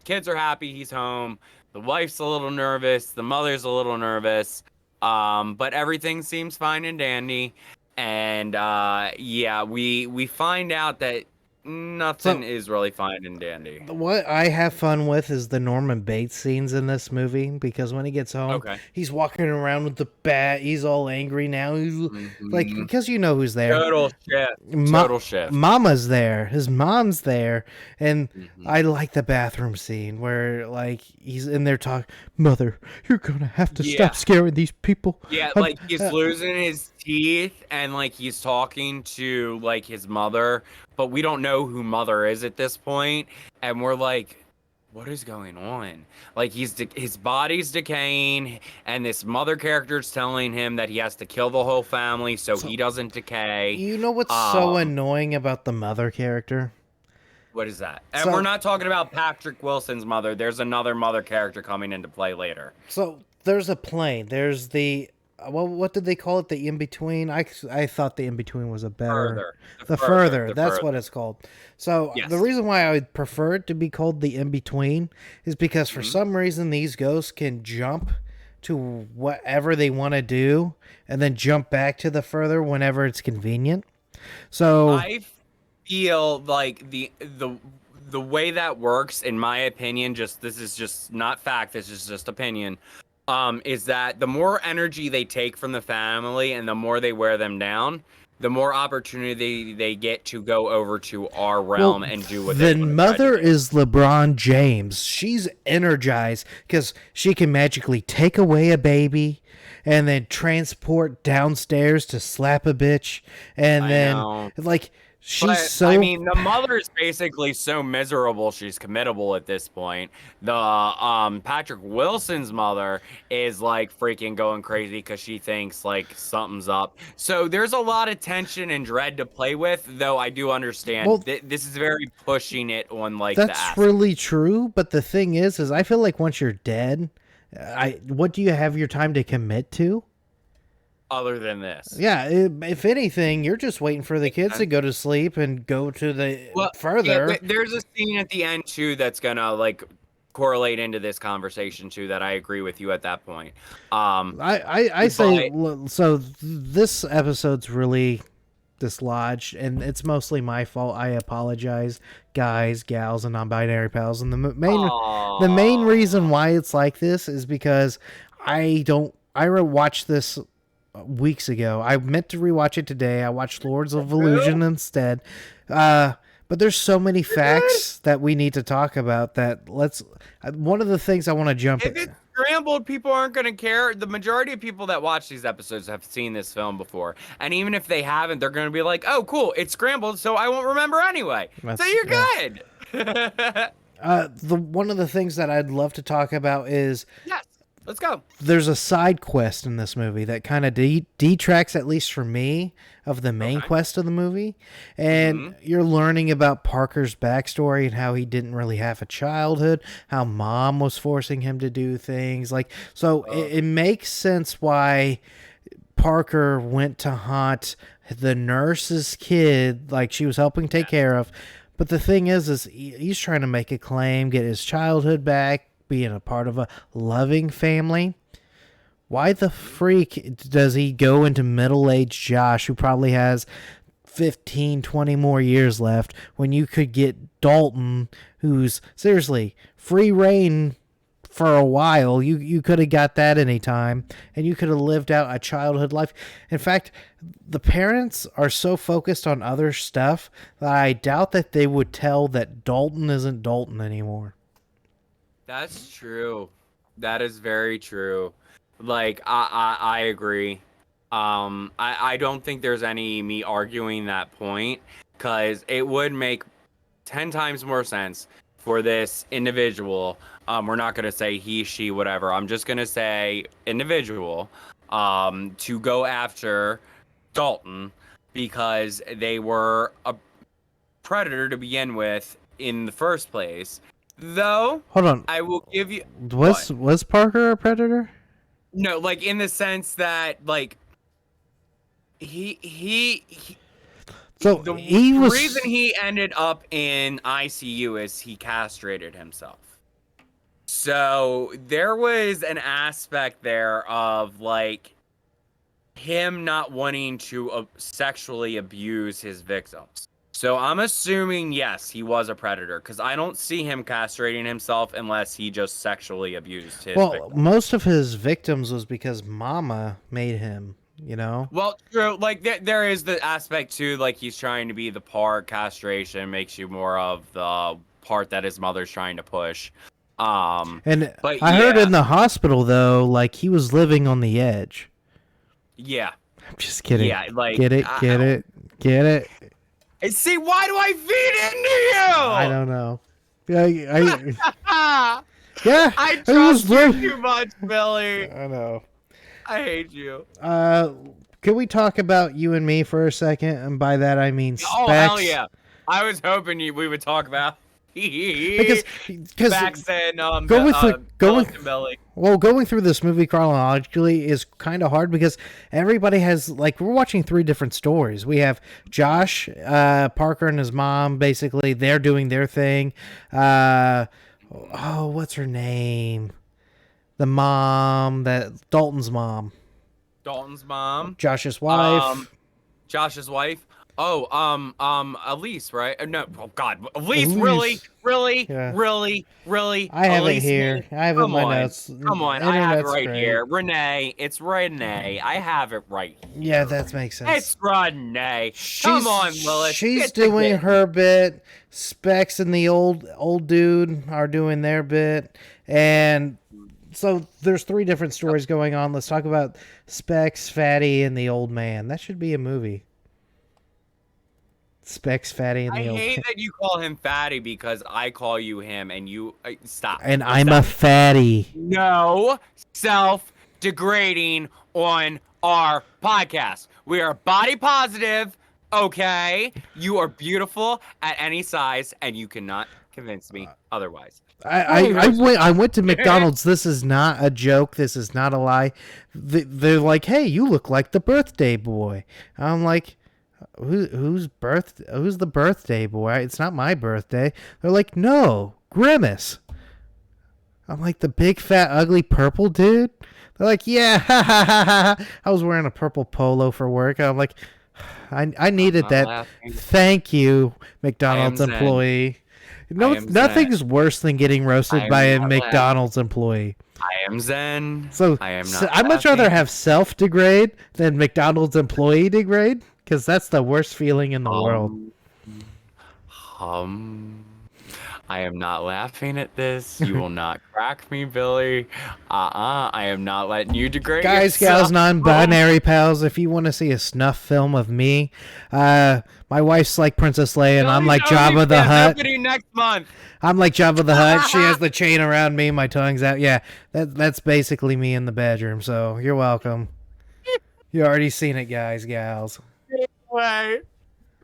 Kids are happy. He's home. The wife's a little nervous. The mother's a little nervous. But everything seems fine and dandy. And yeah, we find out that nothing is really fine and dandy. What I have fun with is the Norman Bates scenes in this movie because when he gets home, Okay. he's walking around with the bat. He's all angry now. He's like, because you know who's there. Total shit. Total shit. Mama's there. His mom's there. And Mhm. I like the bathroom scene where, like, he's in there talking, Mother, you're going to have to stop scaring these people. Yeah, like, he's losing his teeth and, like, he's talking to, like, his mother, but we don't know who mother is at this point, and we're like, what is going on? Like, his body's decaying, and this mother character's telling him that he has to kill the whole family so he doesn't decay. You know what's so annoying about the mother character? What is that? And So- we're not talking about Patrick Wilson's mother. There's another mother character coming into play later. So there's a plane. There's the what did they call it? The in between. I thought the in between was a better. The further. That's what it's called. So Yes. the reason why I would prefer it to be called the in between is because for some reason these ghosts can jump to whatever they want to do and then jump back to the further whenever it's convenient. So I feel like the way that works, in my opinion, this is just not fact, this is just opinion, is that the more energy they take from the family and the more they wear them down, the more opportunity they get to go over to our realm and do what they the want to mother try to do. is LeBron James. She's energized because she can magically take away a baby and then transport downstairs to slap a bitch, and I then know. like she's But, so. I mean, the mother is basically so miserable she's committable at this point. The Patrick Wilson's mother is like freaking going crazy because she thinks like something's up. So there's a lot of tension and dread to play with, though I do understand Well, this is very pushing it on like the That's aspect. really true, but the thing is I feel like once you're dead, what do you have your time to commit to? Other than this. Yeah, if anything, you're just waiting for the kids to go to sleep and go to the further. Yeah, there's a scene at the end too that's gonna like correlate into this conversation too that I agree with you at that point. I say so. This episode's really dislodged, and it's mostly my fault. I apologize, guys, gals, and non-binary pals. And the main reason why it's like this is because I watched this weeks ago. I meant to rewatch it today. I watched Lords of Illusion instead. But there's so many facts that we need to talk about that one of the things I want to jump If it's scrambled, people aren't going to care. The majority of people that watch these episodes have seen this film before. And even if they haven't, they're going to be like, oh, cool, it's scrambled, so I won't remember anyway. So you're good. One of the things that I'd love to talk about is Yes. Let's go. there's a side quest in this movie that kind of detracts, at least for me, of the main quest of the movie. And you're learning about Parker's backstory and how he didn't really have a childhood, how mom was forcing him to do things. It makes sense why Parker went to haunt the nurse's kid, like she was helping take care of. But the thing is he's trying to make a claim, get his childhood back, being a part of a loving family. Why the freak does he go into middle-aged Josh, who probably has 15, 20 more years left when you could get Dalton, who's seriously free reign for a while. You could have got that anytime, and you could have lived out a childhood life. In fact, the parents are so focused on other stuff that I doubt that they would tell that Dalton isn't Dalton anymore. That's true. That is very true. Like I agree. I don't think there's any me arguing that point because it would make 10 times more sense for this individual. We're not gonna say he, she, whatever. I'm just gonna say individual. To go after Dalton because they were a predator to begin with in the first place. Though, Hold on. I will give you. Was Parker a predator? No, like in the sense that like he So the he was reason he ended up in ICU is he castrated himself. So there was an aspect there of like him not wanting to sexually abuse his victims. So I'm assuming, yes, he was a predator because I don't see him castrating himself unless he just sexually abused his victims. Most of his victims was because Mama made him, you know? Well, true. Like there is the aspect too. Like he's trying to be the part. Castration makes you more of the part that his mother's trying to push. And but I heard yeah. in the hospital, though, like he was living on the edge. Yeah. I'm just kidding. Yeah. Like Get it? And see, why do I feed into you? I don't know. Yeah, yeah. I trust you too much, Billy. I know. I hate you. Can we talk about You and Me for a second? And by that I mean Specs. Oh hell yeah! I was hoping we would talk about because Specs and Billy. Well, going through this movie chronologically is kind of hard because everybody has, like, we're watching three different stories. We have Josh, Parker, and his mom. Basically, they're doing their thing. What's her name? The mom, Dalton's mom. Dalton's mom. Josh's wife. Josh's wife. Elise, right? No, oh God, Elise. Really? Yeah. Really? I have Elise, it here. I have it in my notes. Come on, I have it Internet's right great. here. Renee, it's Renee. I have it right here. Yeah, that makes sense. It's Renee. Come on, Lilith. She's doing her bit. Specs and the old dude are doing their bit, and so there's three different stories going on. Let's talk about Specs, Fatty, and the old man. That should be a movie. Specs, Fatty, and the old man. I hate that you call him Fatty because I call you him, and you stop. And I'm a fatty. No self-degrading on our podcast. We are body positive. Okay, you are beautiful at any size, and you cannot convince me otherwise. I went to McDonald's. This is not a joke. This is not a lie. They're like, "Hey, you look like the birthday boy." I'm like, "Who's the birthday boy? It's not my birthday." They're like, "No, Grimace." I'm like, "The big fat ugly purple dude." They're like, "Yeah, ha, ha, ha, ha." I was wearing a purple polo for work. I'm like, I needed that. Laughing. Thank you, McDonald's employee. No, nothing's worse than getting roasted by a McDonald's employee. I am zen. So I am not. I'd much rather have self-degrade than McDonald's employee degrade, because that's the worst feeling in the world. I am not laughing at this. You will not crack me, Billy. I am not letting you degrade Guys, yourself. gals, non-binary pals, if you want to see a snuff film of me, my wife's like Princess Leia, and I'm like Jabba the Hutt. Next month. I'm like Jabba the Hutt. She has the chain around me, my tongue's out. Yeah, that's basically me in the bedroom, so you're welcome. You already seen it, guys, gals. Anyway,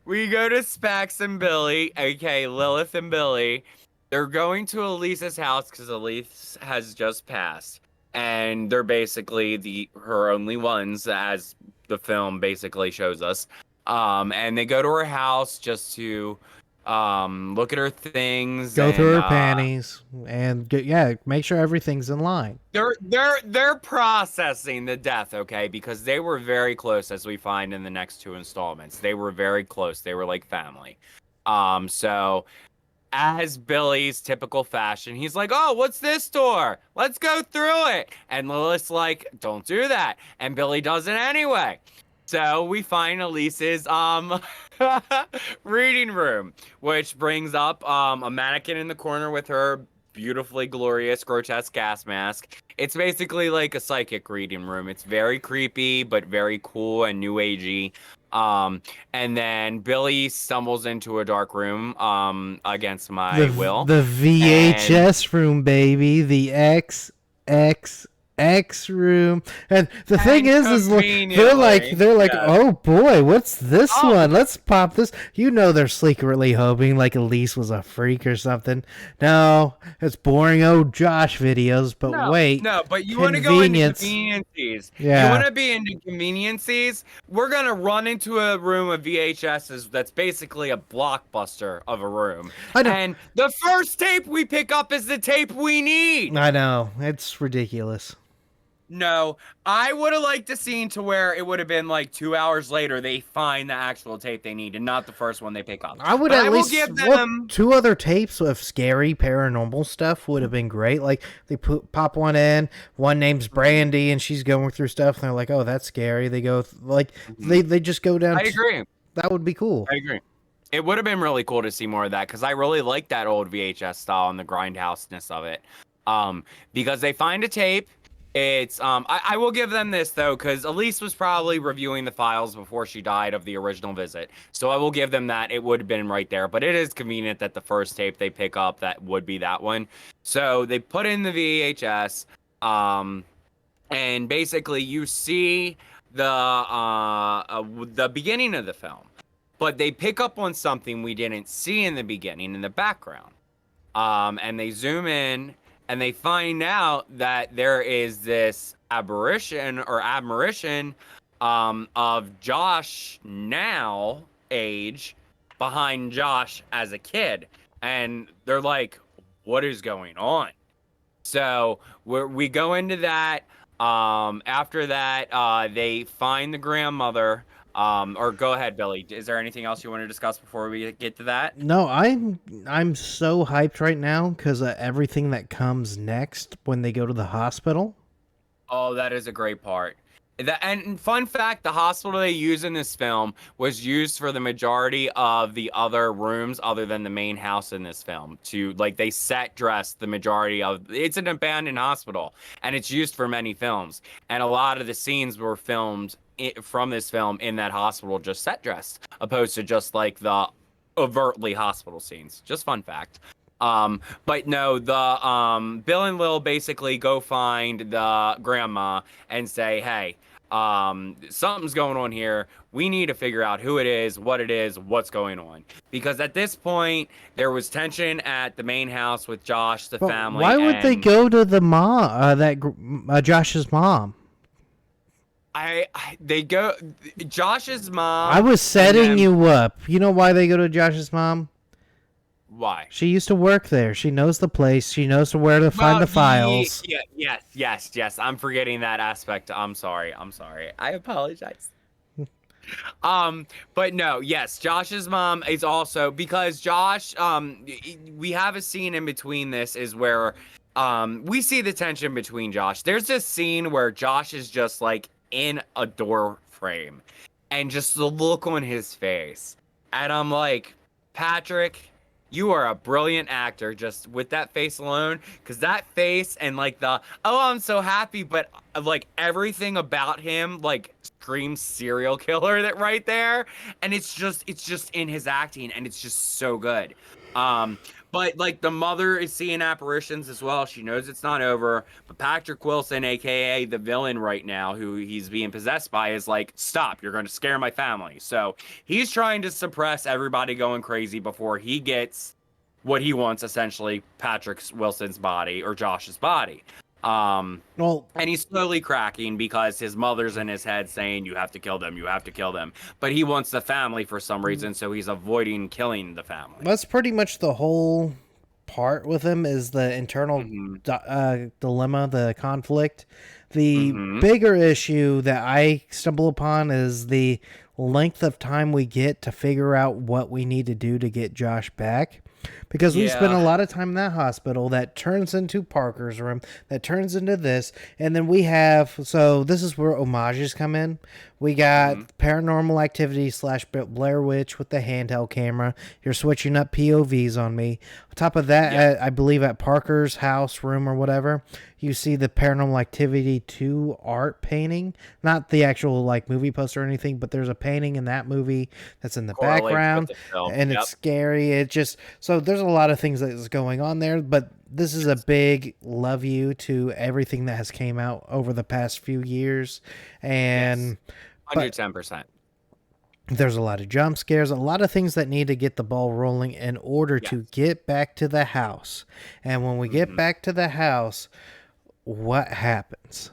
we go to Specs and Billy, aka Lilith and Billy. They're going to Elise's house because Elise has just passed, and they're basically her only ones, as the film basically shows us. And they go to her house just to look at her things, Go through and her panties and make sure everything's in line. they're processing the death, okay? Because they were very close, as we find in the next two installments. They were very close. They were like family. So as Billy's typical fashion, he's like, "Oh, what's this door? Let's go through it." And Lilith's like, "Don't do that." And Billy does it anyway. So we find Elise's reading room, which brings up a mannequin in the corner with her beautifully glorious grotesque gas mask. It's basically like a psychic reading room. It's very creepy but very cool and new agey. Um, and then Billy stumbles into a dark room against my will. The And VHS room, baby. The XXX room. And the thing is like, they're like, yes. oh boy, what's this Oh. one? Let's pop this. You know, they're secretly hoping like Elise was a freak or something. No, it's boring old Josh videos. But wait, but you want to go into convenience. conveniences. Yeah. You want to be into conveniences? We're going to run into a room of VHSs that's basically a blockbuster of a room. I know. And the first tape we pick up is the tape we need. I know, it's ridiculous. No, I would have liked a scene to where it would have been like 2 hours later they find the actual tape they need and not the first one they pick up. I would But at will least give them. two other tapes of scary paranormal stuff would have been great. Like they pop one in, one name's Brandy, and she's going through stuff, and they're like, "Oh, that's scary." They go they just go down. I agree. That would be cool. I agree. It would have been really cool to see more of that because I really like that old VHS style and the grindhouseness of it. Because they find a tape. It's I will give them this though, because Elise was probably reviewing the files before she died of the original visit. So I will give them that. It would have been right there. But it is convenient that the first tape they pick up that would be that one. So they put in the VHS, and basically you see the beginning of the film. But they pick up on something we didn't see in the beginning in the background. And they zoom in and they find out that there is this aberration or admiration of Josh now age behind Josh as a kid. And they're like, what is going on? So we go into that. After that, they find the grandmother. Or go ahead, Billy. Is there anything else you want to discuss before we get to that? No, I'm so hyped right now because everything that comes next when they go to the hospital. Oh, that is a great part. And fun fact, the hospital they use in this film was used for the majority of the other rooms other than the main house in this film. They set dressed the majority of it's an abandoned hospital and it's used for many films. And a lot of the scenes were filmed from this film in that hospital just set dressed, opposed to just like the overtly hospital scenes. Just fun fact. But no, the Bill and Lil basically go find the grandma and say, hey, something's going on here. We need to figure out who it is, what's going on. Because at this point, there was tension at the main house with Josh, the family. Why would they go to the mom, Josh's mom? They go Josh's mom. I was setting you up. You know why they go to Josh's mom? Why? She used to work there. She knows the place. She knows where to find the files. Yes. I'm forgetting that aspect. I'm sorry. I apologize. But no, yes, Josh's mom is also because Josh, we have a scene in between this is where we see the tension between Josh. There's this scene where Josh is just like in a door frame and just the look on his face. And I'm like, Patrick, you are a brilliant actor just with that face alone, because that face and like oh, I'm so happy, but like everything about him like screams serial killer that right there, and it's just in his acting and it's just so good. But like the mother is seeing apparitions as well. She knows it's not over. But Patrick Wilson, aka the villain right now, who he's being possessed by, is like, stop, you're going to scare my family. So he's trying to suppress everybody going crazy before he gets what he wants, essentially Patrick Wilson's body or Josh's body. Well, And he's slowly cracking because his mother's in his head saying, "You have to kill them, you have to kill them." But he wants the family for some reason, so he's avoiding killing the family. that's pretty much the whole part with him is the internal Mm-hmm. dilemma, the conflict. The Mm-hmm. bigger issue that I stumble upon is the length of time we get to figure out what we need to do to get Josh back. Because we spend a Yeah. lot of time in that hospital that turns into Parker's room, that turns into this, and then we have, so this is where homages come in. We got Mm-hmm. Paranormal Activity / Blair Witch with the handheld camera. You're switching up POVs on me. On top of that, Yeah. I believe at Parker's house, room, or whatever, you see the Paranormal Activity 2 art painting. Not the actual like movie poster or anything, but there's a painting in that movie that's in the Correlates with background, the film. and it's Yep. scary. It just, so there's a lot of things that is going on there, but this is a big love you to everything that has came out over the past few years, and Yes. 110%. there's a lot of jump scares, a lot of things that need to get the ball rolling in order Yes. to get back to the house. And when we get back to the house, what happens?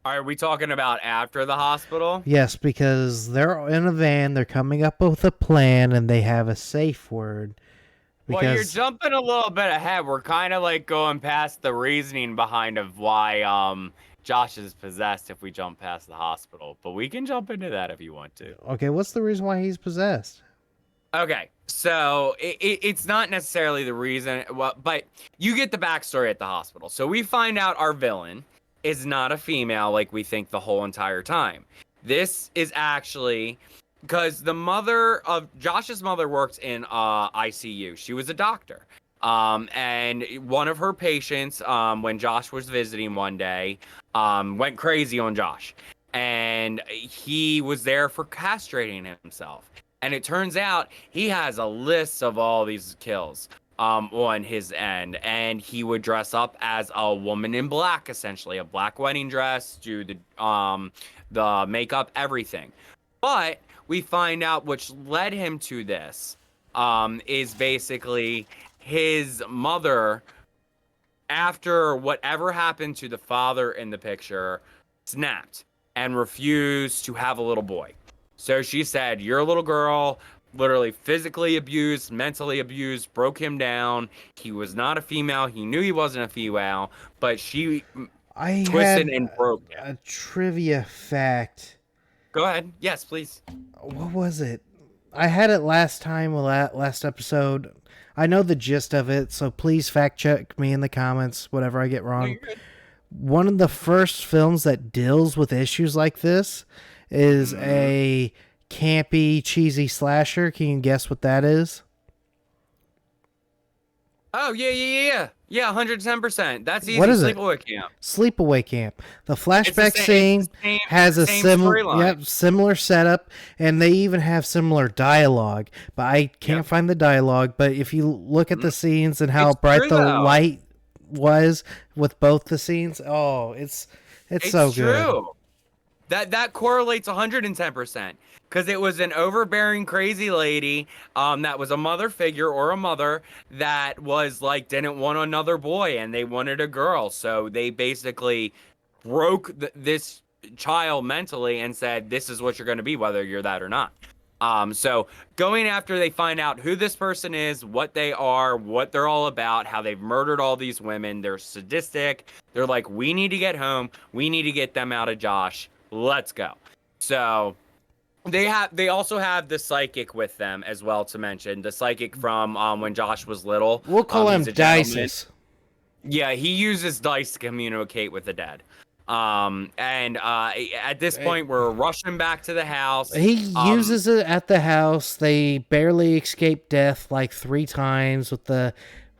Are we talking about after the hospital? Yes, because they're in a van, they're coming up with a plan, and they have a safe word. Well, you're Because jumping a little bit ahead. We're kind of like going past the reasoning behind of why Josh is possessed if we jump past the hospital. But we can jump into that if you want to. okay, what's the reason why he's possessed? Okay, so it's not necessarily the reason, well, but you get the backstory at the hospital. So we find out our villain is not a female like we think the whole entire time. This is actually because the mother of Josh's mother worked in ICU. She was a doctor. And one of her patients, when Josh was visiting one day, went crazy on Josh. And he was there for castrating himself. And it turns out he has a list of all these kills on his end. And he would dress up as a woman in black, essentially, a black wedding dress, do the makeup, everything. But we find out which led him to this is basically his mother, after whatever happened to the father in the picture, snapped and refused to have a little boy. So she said, "You're a little girl," literally physically abused, mentally abused, broke him down. He was not a female. He knew he wasn't a female, but she I twisted had and broke him. a trivia fact. Go ahead. Yes, please. What was it? I had it last time, last episode. I know the gist of it, so please fact check me in the comments, whatever I get No, wrong. you're good. One of the first films that deals with issues like this is a campy, cheesy slasher. Can you guess what that is? Oh, yeah, 110%. That's easy. What is it? Sleepaway Camp. Sleepaway Camp. The flashback It's the scene same- has a same similar, storyline. similar setup, and they even have similar dialogue. But I can't Yep. find the dialogue. But if you look at the scenes and how It's bright true, the though. light was with both the scenes, oh, it's so good. True. That correlates 110%, because it was an overbearing crazy lady that was a mother figure or a mother that was like didn't want another boy and they wanted a girl, so they basically broke this child mentally and said, "This is what you're going to be, whether you're that or not." So going after they find out who this person is, what they are, what they're all about, how they've murdered all these women, they're sadistic. They're like, "We need to get home. We need to get them out of Josh. Let's go." So they also have the psychic with them as well, to mention the psychic from when Josh was little. We'll call him he's a gentleman. Dices. Yeah, he uses dice to communicate with the dead. At this point, we're rushing back to the house. He uses it at the house. They barely escape death like 3 times with the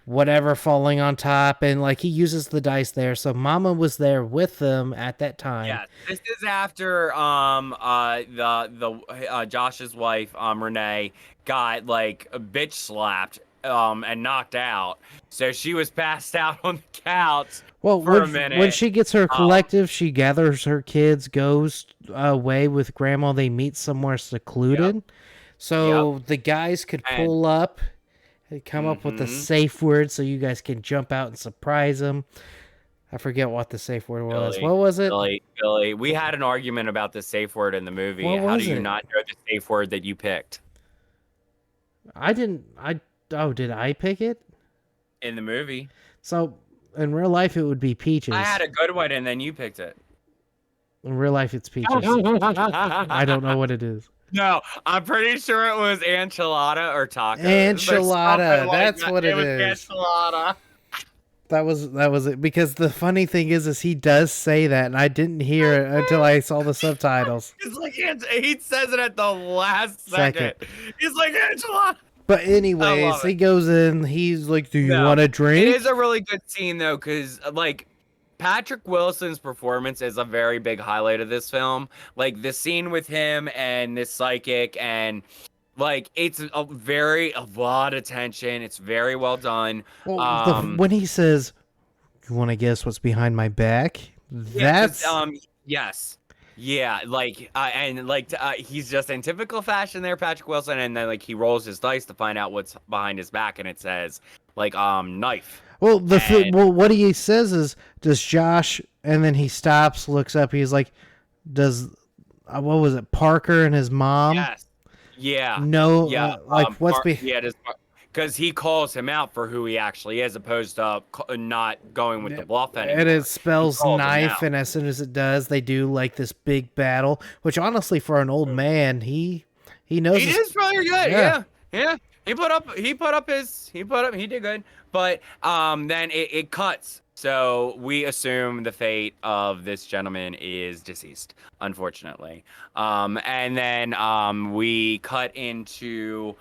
whatever falling on top, and like he uses the dice there. So Mama was there with them at that time. Yeah, this is after Josh's wife Renee got like a bitch slapped and knocked out, so she was passed out on the couch Well, for a minute. when she gets her collective, she gathers her kids, goes away with Grandma. They meet somewhere secluded, so the guys could pull up, and come up with a safe word, so you guys can jump out and surprise them. I forget what the safe word was. Billy, What was it? Billy, we had an argument about the safe word in the movie. What How do was you it? not know the safe word that you picked I didn't. I Oh, did I pick it? in the movie? So in real life, it would be I peaches. had a good one, and then you picked it. In real life, it's peaches. I don't know what it is. No, I'm pretty sure it was enchilada or tacos. There's Enchilada. something like That's that. what It it was is. enchilada. That was it. Because the funny thing is he does say that, and I didn't hear it until I saw the subtitles. It's like he says it at the last Second. second. He's like enchilada. But I anyways, love he it. goes in. He's like, "Do you No, want a it drink?" is a really good scene though, because like Patrick Wilson's performance is a very big highlight of this film. Like the scene with him and this psychic, and like it's a lot of tension. It's very well done. Well, when he says, "You want to guess what's behind my back?" Yeah, because That's yes, yeah, like and like he's just in typical fashion there, Patrick Wilson, and then like he rolls his dice to find out what's behind his back, and it says like knife. well. And What he says is, "Does Josh?" And then he stops, looks up. He's like, "Does what was it? Parker and his mom?" yes, yeah, No, yeah, like what's yeah, because he calls him out for who he actually is, opposed to not going with the bluff anymore. and it He spells calls him knife, out. and as soon as it does, they do like this big battle. Which honestly, for an old man, he knows. He is really good. Yeah. Yeah. He did good. But then it cuts. So we assume the fate of this gentleman is deceased, unfortunately. And then we cut into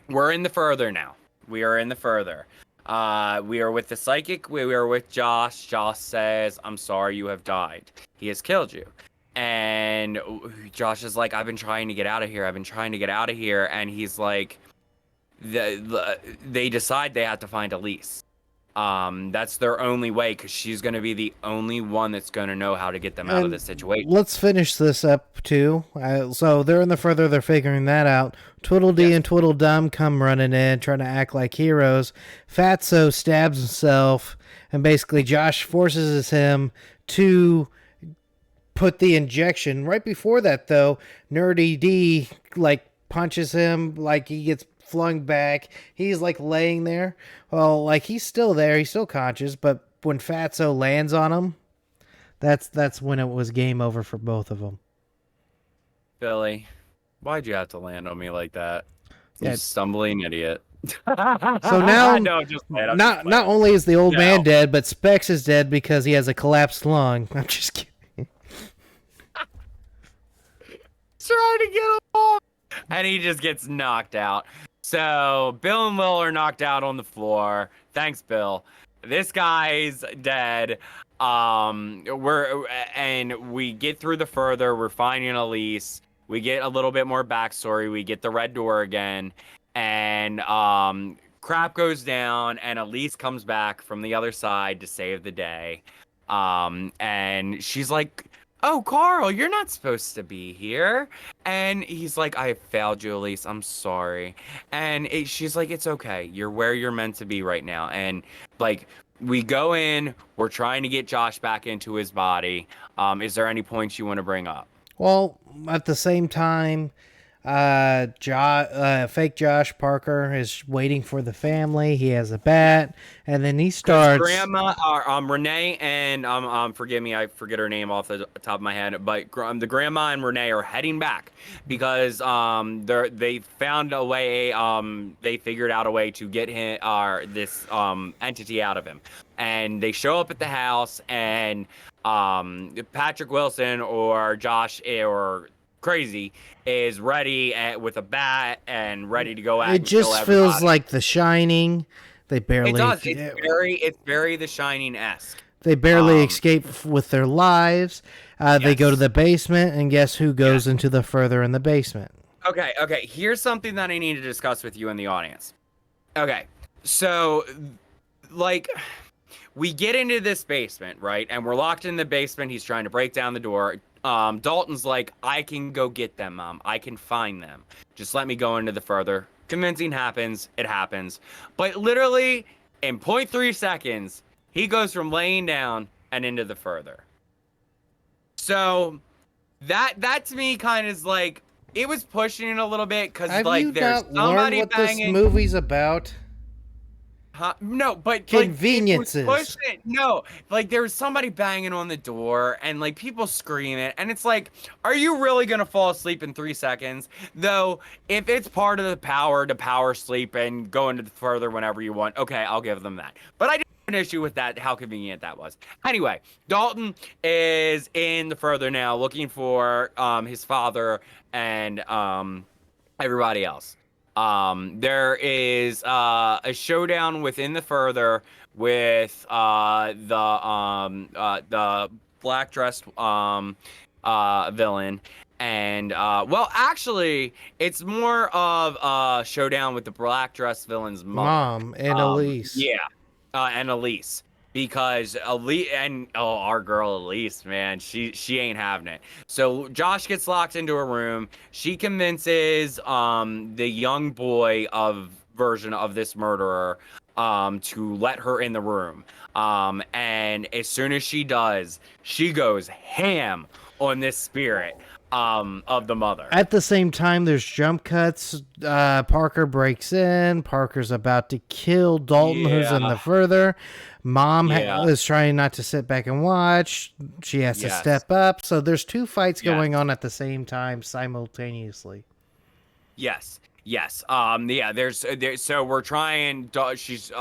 we're in the further now. We are in the further. We are with the psychic. We are with Josh. Josh says, "I'm sorry you have died. He has killed you." And Josh is like, "I've been trying to get out of here. I've been trying to get out of here." And he's like, they decide they have to find Elise. That's their only way, because she's going to be the only one that's going to know how to get them out of this situation. Let's finish this up too. So they're in the further. They're figuring that out. Tweedledee and Tweedledum come running in, trying to act like heroes. Fatso stabs himself, and basically Josh forces him to put the injection. Right before that, though, Nerdy D like punches him, like he gets flung back. He's like laying there. Well, like he's still there. He's still conscious, but when Fatso lands on him, that's when it was game over for both of them. Billy, why'd you have to land on me like that? You Yeah. stumbling idiot. So now, No, just playing. I'm just not playing. only is the old No. man dead, but Specs is dead because he has a collapsed lung. I'm just kidding. Trying to get him off, and he just gets knocked out. So Bill and Will are knocked out on the floor. Thanks, Bill. This guy's dead. We get through the further. We're finding Elise. We get a little bit more backstory. We get the red door again, and crap goes down, and Elise comes back from the other side to save the day. And she's like, "Oh, Carl, you're not supposed to be here." And he's like, "I failed you, Elise. I'm sorry." And she's like, "It's okay. You're where you're meant to be right now." And like, we go in, we're trying to get Josh back into his body. Is there any points you want to bring up? Well, at the same time, fake Josh Parker is waiting for the family. He has a bat, and then he starts. Grandma, Renee, and forgive me, I forget her name off the top of my head, but the grandma and Renee are heading back because they found a way. They figured out a way to get him, this entity out of him, and they show up at the house, and Patrick Wilson or Josh or Crazy is ready with a bat and ready to go at. It just feels like The Shining. They barely. It does. It's very The Shining-esque. They barely escape with their lives. They go to the basement, and guess who goes into the further in the basement? Okay. Here's something that I need to discuss with you in the audience. Okay, so like we get into this basement, right? And we're locked in the basement. He's trying to break down the door. Dalton's like, "I can go get them, Mom. I can find them. Just let me go into the further." Convincing happens. It happens. But literally, in 0.3 seconds, He goes from laying down and into the further. So that to me kind of is like, it was pushing it a little bit because Have like you there's not learned somebody what this banging. movie's about? Huh? No, but Conveniences. like, it was pushing. No, like there was somebody banging on the door and like people screaming, and it's like, are you really gonna fall asleep in 3 seconds? Though, if it's part of the power to power sleep and go into the further whenever you want, okay, I'll give them that. But I did have an issue with that, how convenient that was. Anyway, Dalton is in the further now, looking for his father and everybody else. There is a showdown within the further with the black dressed villain. And well, actually, it's more of a showdown with the black dressed villain's mother. Mom and Elise. Yeah, and Elise, because Elise and our girl Elise, man, she ain't having it. So Josh gets locked into a room. She convinces the young boy of version of this murderer to let her in the room. And as soon as she does, she goes ham on this spirit of the mother. At the same time, there's jump cuts. Parker breaks in. Parker's about to kill Dalton, who's in the further. Mom is trying not to sit back and watch. She has to step up. So there's two fights going on at the same time, simultaneously. Yes. Yeah, there's so we're trying, she's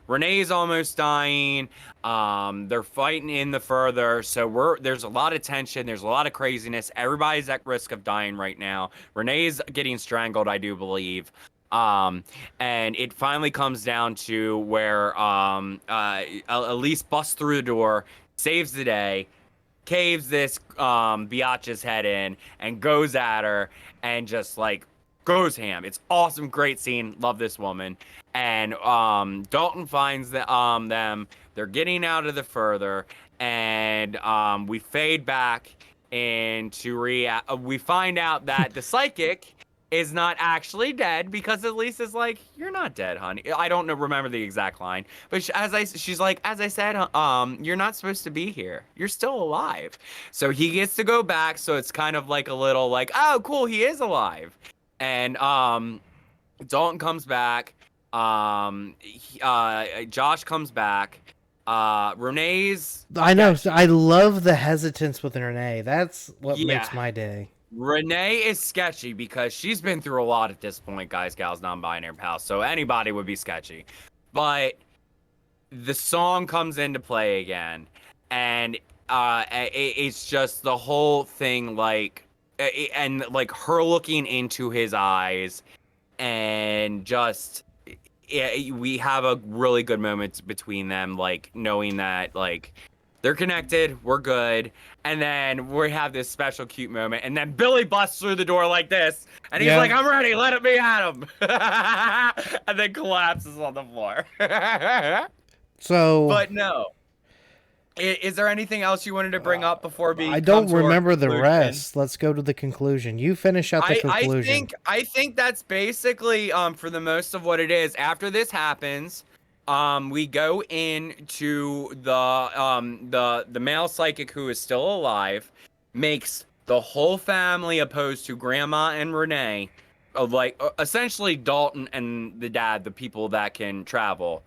Renee's almost dying. They're fighting in the further. So there's a lot of tension, there's a lot of craziness. Everybody's at risk of dying right now. Renee's getting strangled, I do believe. And it finally comes down to where Elise busts through the door, saves the day, caves this biatch's head in, and goes at her and just like goes ham. It's awesome, great scene. Love this woman. And Dalton finds them. They're getting out of the further, and we fade back into we find out that the psychic is not actually dead, because Elise is like, "You're not dead, honey." I don't remember the exact line, but she's like, "As I said, you're not supposed to be here. You're still alive." So he gets to go back. So it's kind of like a little like, "Oh, cool, he is alive." And Dalton comes back. Josh comes back. Renee's. I know. I love the hesitance with Renee. That's what makes my day. Renee is sketchy because she's been through a lot at this point, guys, gals, non-binary pals. So anybody would be sketchy. But the song comes into play again, and it's just the whole thing, like, and like her looking into his eyes, and just we have a really good moment between them, like knowing that like they're connected, we're good. And then we have this special cute moment, and then Billy busts through the door like this, and he's like, "I'm ready, let me at him," and then collapses on the floor. So, but no. Is there anything else you wanted to bring up before we? I don't remember the rest. Let's go to the conclusion. You finish out the conclusion. I think that's basically for the most of what it is. After this happens, we go into the male psychic who is still alive, makes the whole family opposed to Grandma and Renee, like essentially Dalton and the dad, the people that can travel,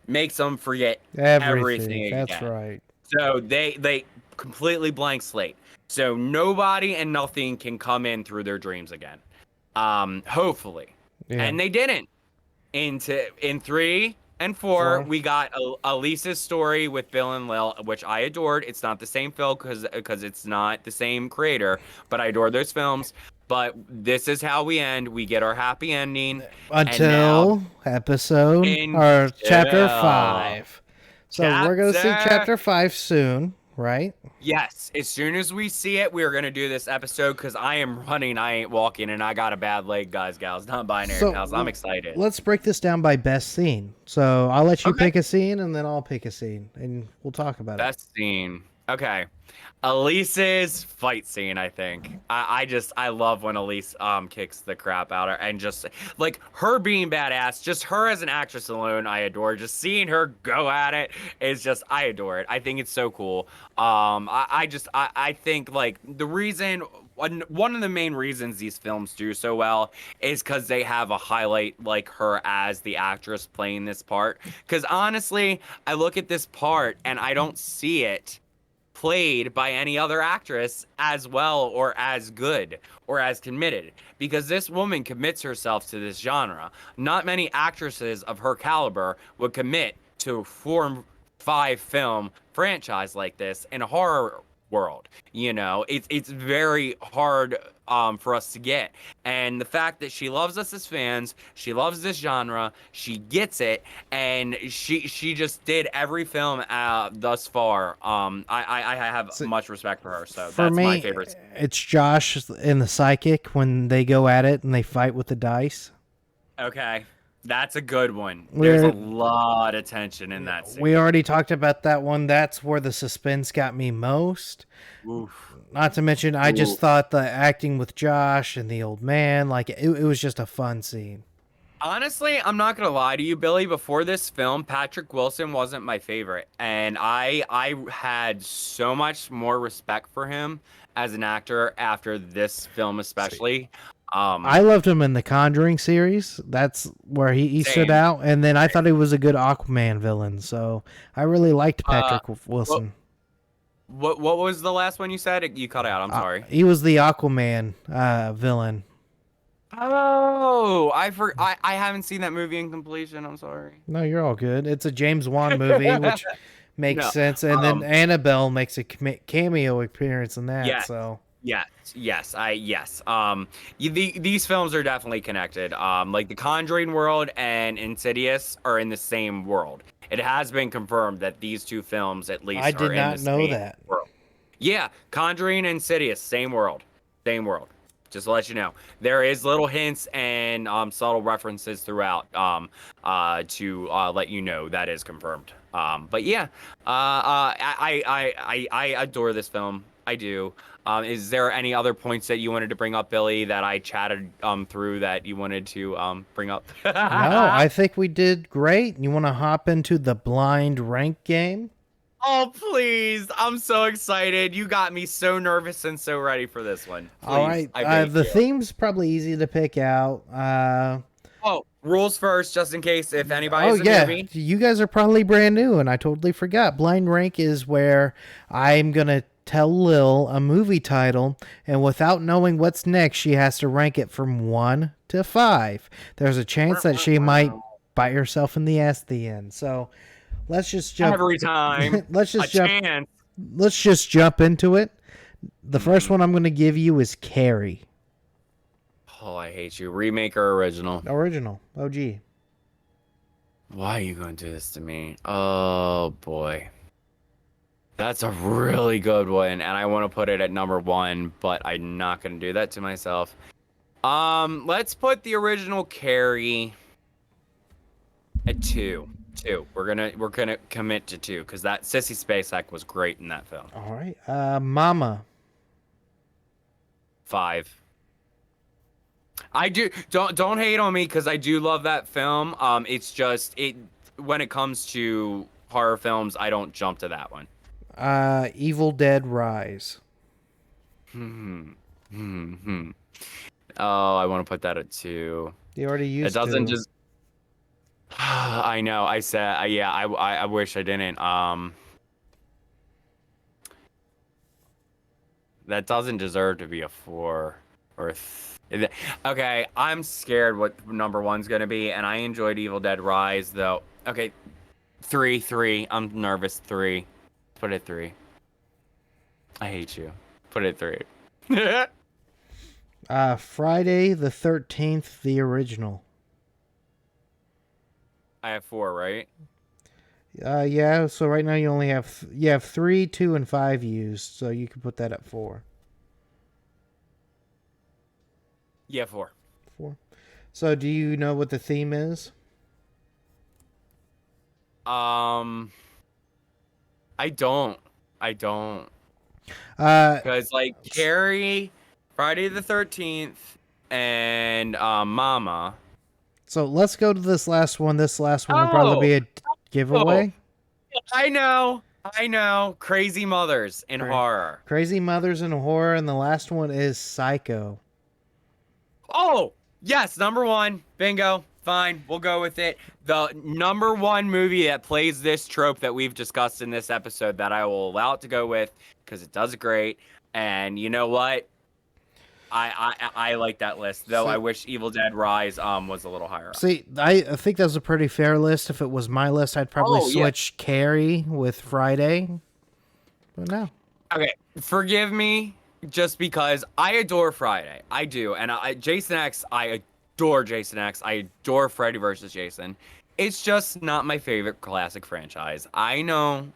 makes them forget everything again. That's right. So they completely blank slate. So nobody and nothing can come in through their dreams again. Hopefully. Yeah. And they didn't. In 3 and 4, we got Elise's story with Bill and Lil, which I adored. It's not the same film because it's not the same creator, but I adore those films. But this is how we end. We get our happy ending until chapter 5. So we're going to see chapter 5 soon, right? Yes. As soon as we see it, we're going to do this episode because I am running, I ain't walking, and I got a bad leg, guys, gals, non-binary pals. I'm excited. Let's break this down by best scene. So I'll let you pick a scene, and then I'll pick a scene, and we'll talk about Best scene. Okay. Elise's fight scene, I think. I love when Elise kicks the crap out of her, and just like her being badass, just her as an actress alone, I adore. Just seeing her go at it is just I adore it. I think it's so cool. I think like the reason one of the main reasons these films do so well is because they have a highlight like her as the actress playing this part. Because honestly, I look at this part and I don't see it played by any other actress as well or as good or as committed, because this woman commits herself to this genre. Not many actresses of her caliber would commit to a 4 5 film franchise like this in a horror world. It's very hard for us to get. And the fact that she loves us as fans, she loves this genre, she gets it, and she just did every film thus far. I have So, much respect for her, so for that's my me, favorite. it's Josh and the psychic when they go at it and they fight with the dice. Okay, that's a good one. There's a We're lot of tension in that we scene. already talked about that one. That's where the suspense got me most. Oof. Not to mention, I just Ooh. thought the acting with Josh and the old man, like it was just a fun scene. Honestly, I'm not gonna lie to you, Billy. Before this film, Patrick Wilson wasn't my favorite, and I had so much more respect for him as an actor after this film, See, especially. I loved him in the Conjuring series. That's where he stood Same. out. And then I thought he was a good Aquaman villain. So I really liked Uh, Patrick what Wilson. what was the last one you said? You cut out. I'm sorry. He was the Aquaman villain. Oh, I haven't seen that movie in completion. I'm sorry. No, you're all good. It's a James Wan movie, which makes No. sense. And then Um. Annabelle makes a cameo appearance in that. Yes. So Yes. Yes. These films are definitely connected. Like the Conjuring world and Insidious are in the same world. It has been confirmed that these two films, at I least, did are in the not know same that. world. Yeah, Conjuring and Insidious, same world, same world. Just to let you know, there is little hints and subtle references throughout to let you know that is confirmed. But yeah, I adore this film. I do. Is there any other points that you wanted to bring up, Billy, that I chatted through that you wanted to bring up? No, I think we did great. You want to hop into the blind rank game? Oh, please. I'm so excited. You got me so nervous and so ready for this one. All Please, right. I beg The you. theme's probably easy to pick out. Oh, rules first, just in case if Oh anybody's a yeah, newbie. you guys are probably brand new, and I totally forgot. Blind rank is where I'm gonna tell Lil a movie title, and without knowing what's next, she has to rank it from 1 to 5. There's a chance that she might bite herself in the ass at the end. So let's just jump. Every time. let's A just jump. chance. Let's just jump into it. The first Mhm. one I'm gonna give you is Carrie, Oh, I hate you. Remake or original? original, OG. Why are you going to do this to me? Oh, boy. That's a really good one, and I want to put it at number 1, but I'm not going to do that to myself. Let's put the original Carrie at 2. 2. We're gonna commit to 2 because that Sissy Spacek was great in that film. All right. Mama. 5. I do don't hate on me because I do love that film. It's just it when it comes to horror films, I don't jump to that one. Evil Dead Rise. Hmm. Hmm. Hmm. Oh, I want to put that at 2. You already It used doesn't to. just. I know. I said. Yeah. I wish I didn't. That doesn't deserve to be a 4 or. Okay, I'm scared what number 1's gonna be, and I enjoyed Evil Dead Rise though. Okay, 3. I'm nervous. 3. Put it 3. I hate you. Put it 3. Friday the 13th, the original. I have 4, right? Yeah. So right now you only have 3, 2, and 5 used. So you can put that at 4. Yeah, 4. 4. So do you know what the theme is? I don't. I don't. Uh, Because, like, Carrie, Friday the 13th, and Mama. so let's go to this last one. This last one will probably Oh, be a oh, giveaway. I know. I know. Crazy Mothers in Cra- horror. Crazy Mothers in Horror, and the last one is Psycho. Oh, yes, number one. Bingo. Fine, we'll go with it. The number one movie that plays this trope that we've discussed in this episode that I will allow it to go with because it does great. And you know what? I like that list, though. I wish Evil Dead Rise was a little higher up. See, I think that was a pretty fair list. If it was my list, I'd probably Oh, yeah. switch Carrie with Friday. But no. Okay, forgive me just because I adore Friday. I do. And Jason X, I adore Jason X. I adore Freddy versus Jason. It's just not my favorite classic franchise. I know.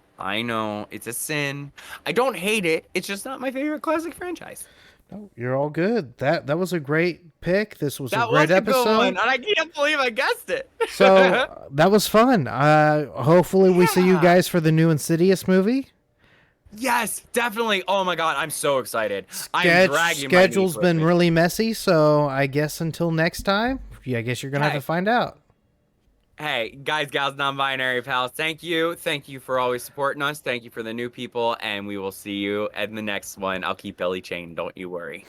It's a sin. I don't hate it. It's just not my favorite classic franchise. No, you're all good. That was a great pick. This was a That great was a good episode. one, and I can't believe I guessed it. So that was fun. Hopefully we see you Yeah. guys for the new Insidious movie. Yes, definitely. Oh my god, I'm so excited. I'm dragging my Schedule's knees with been me. really messy, so I guess until next time, I guess you're gonna have Hey. to find out. Hey, guys, gals, non-binary pals, thank you. Thank you for always supporting us. Thank you for the new people, and we will see you in the next one. I'll keep Billy chained, don't you worry.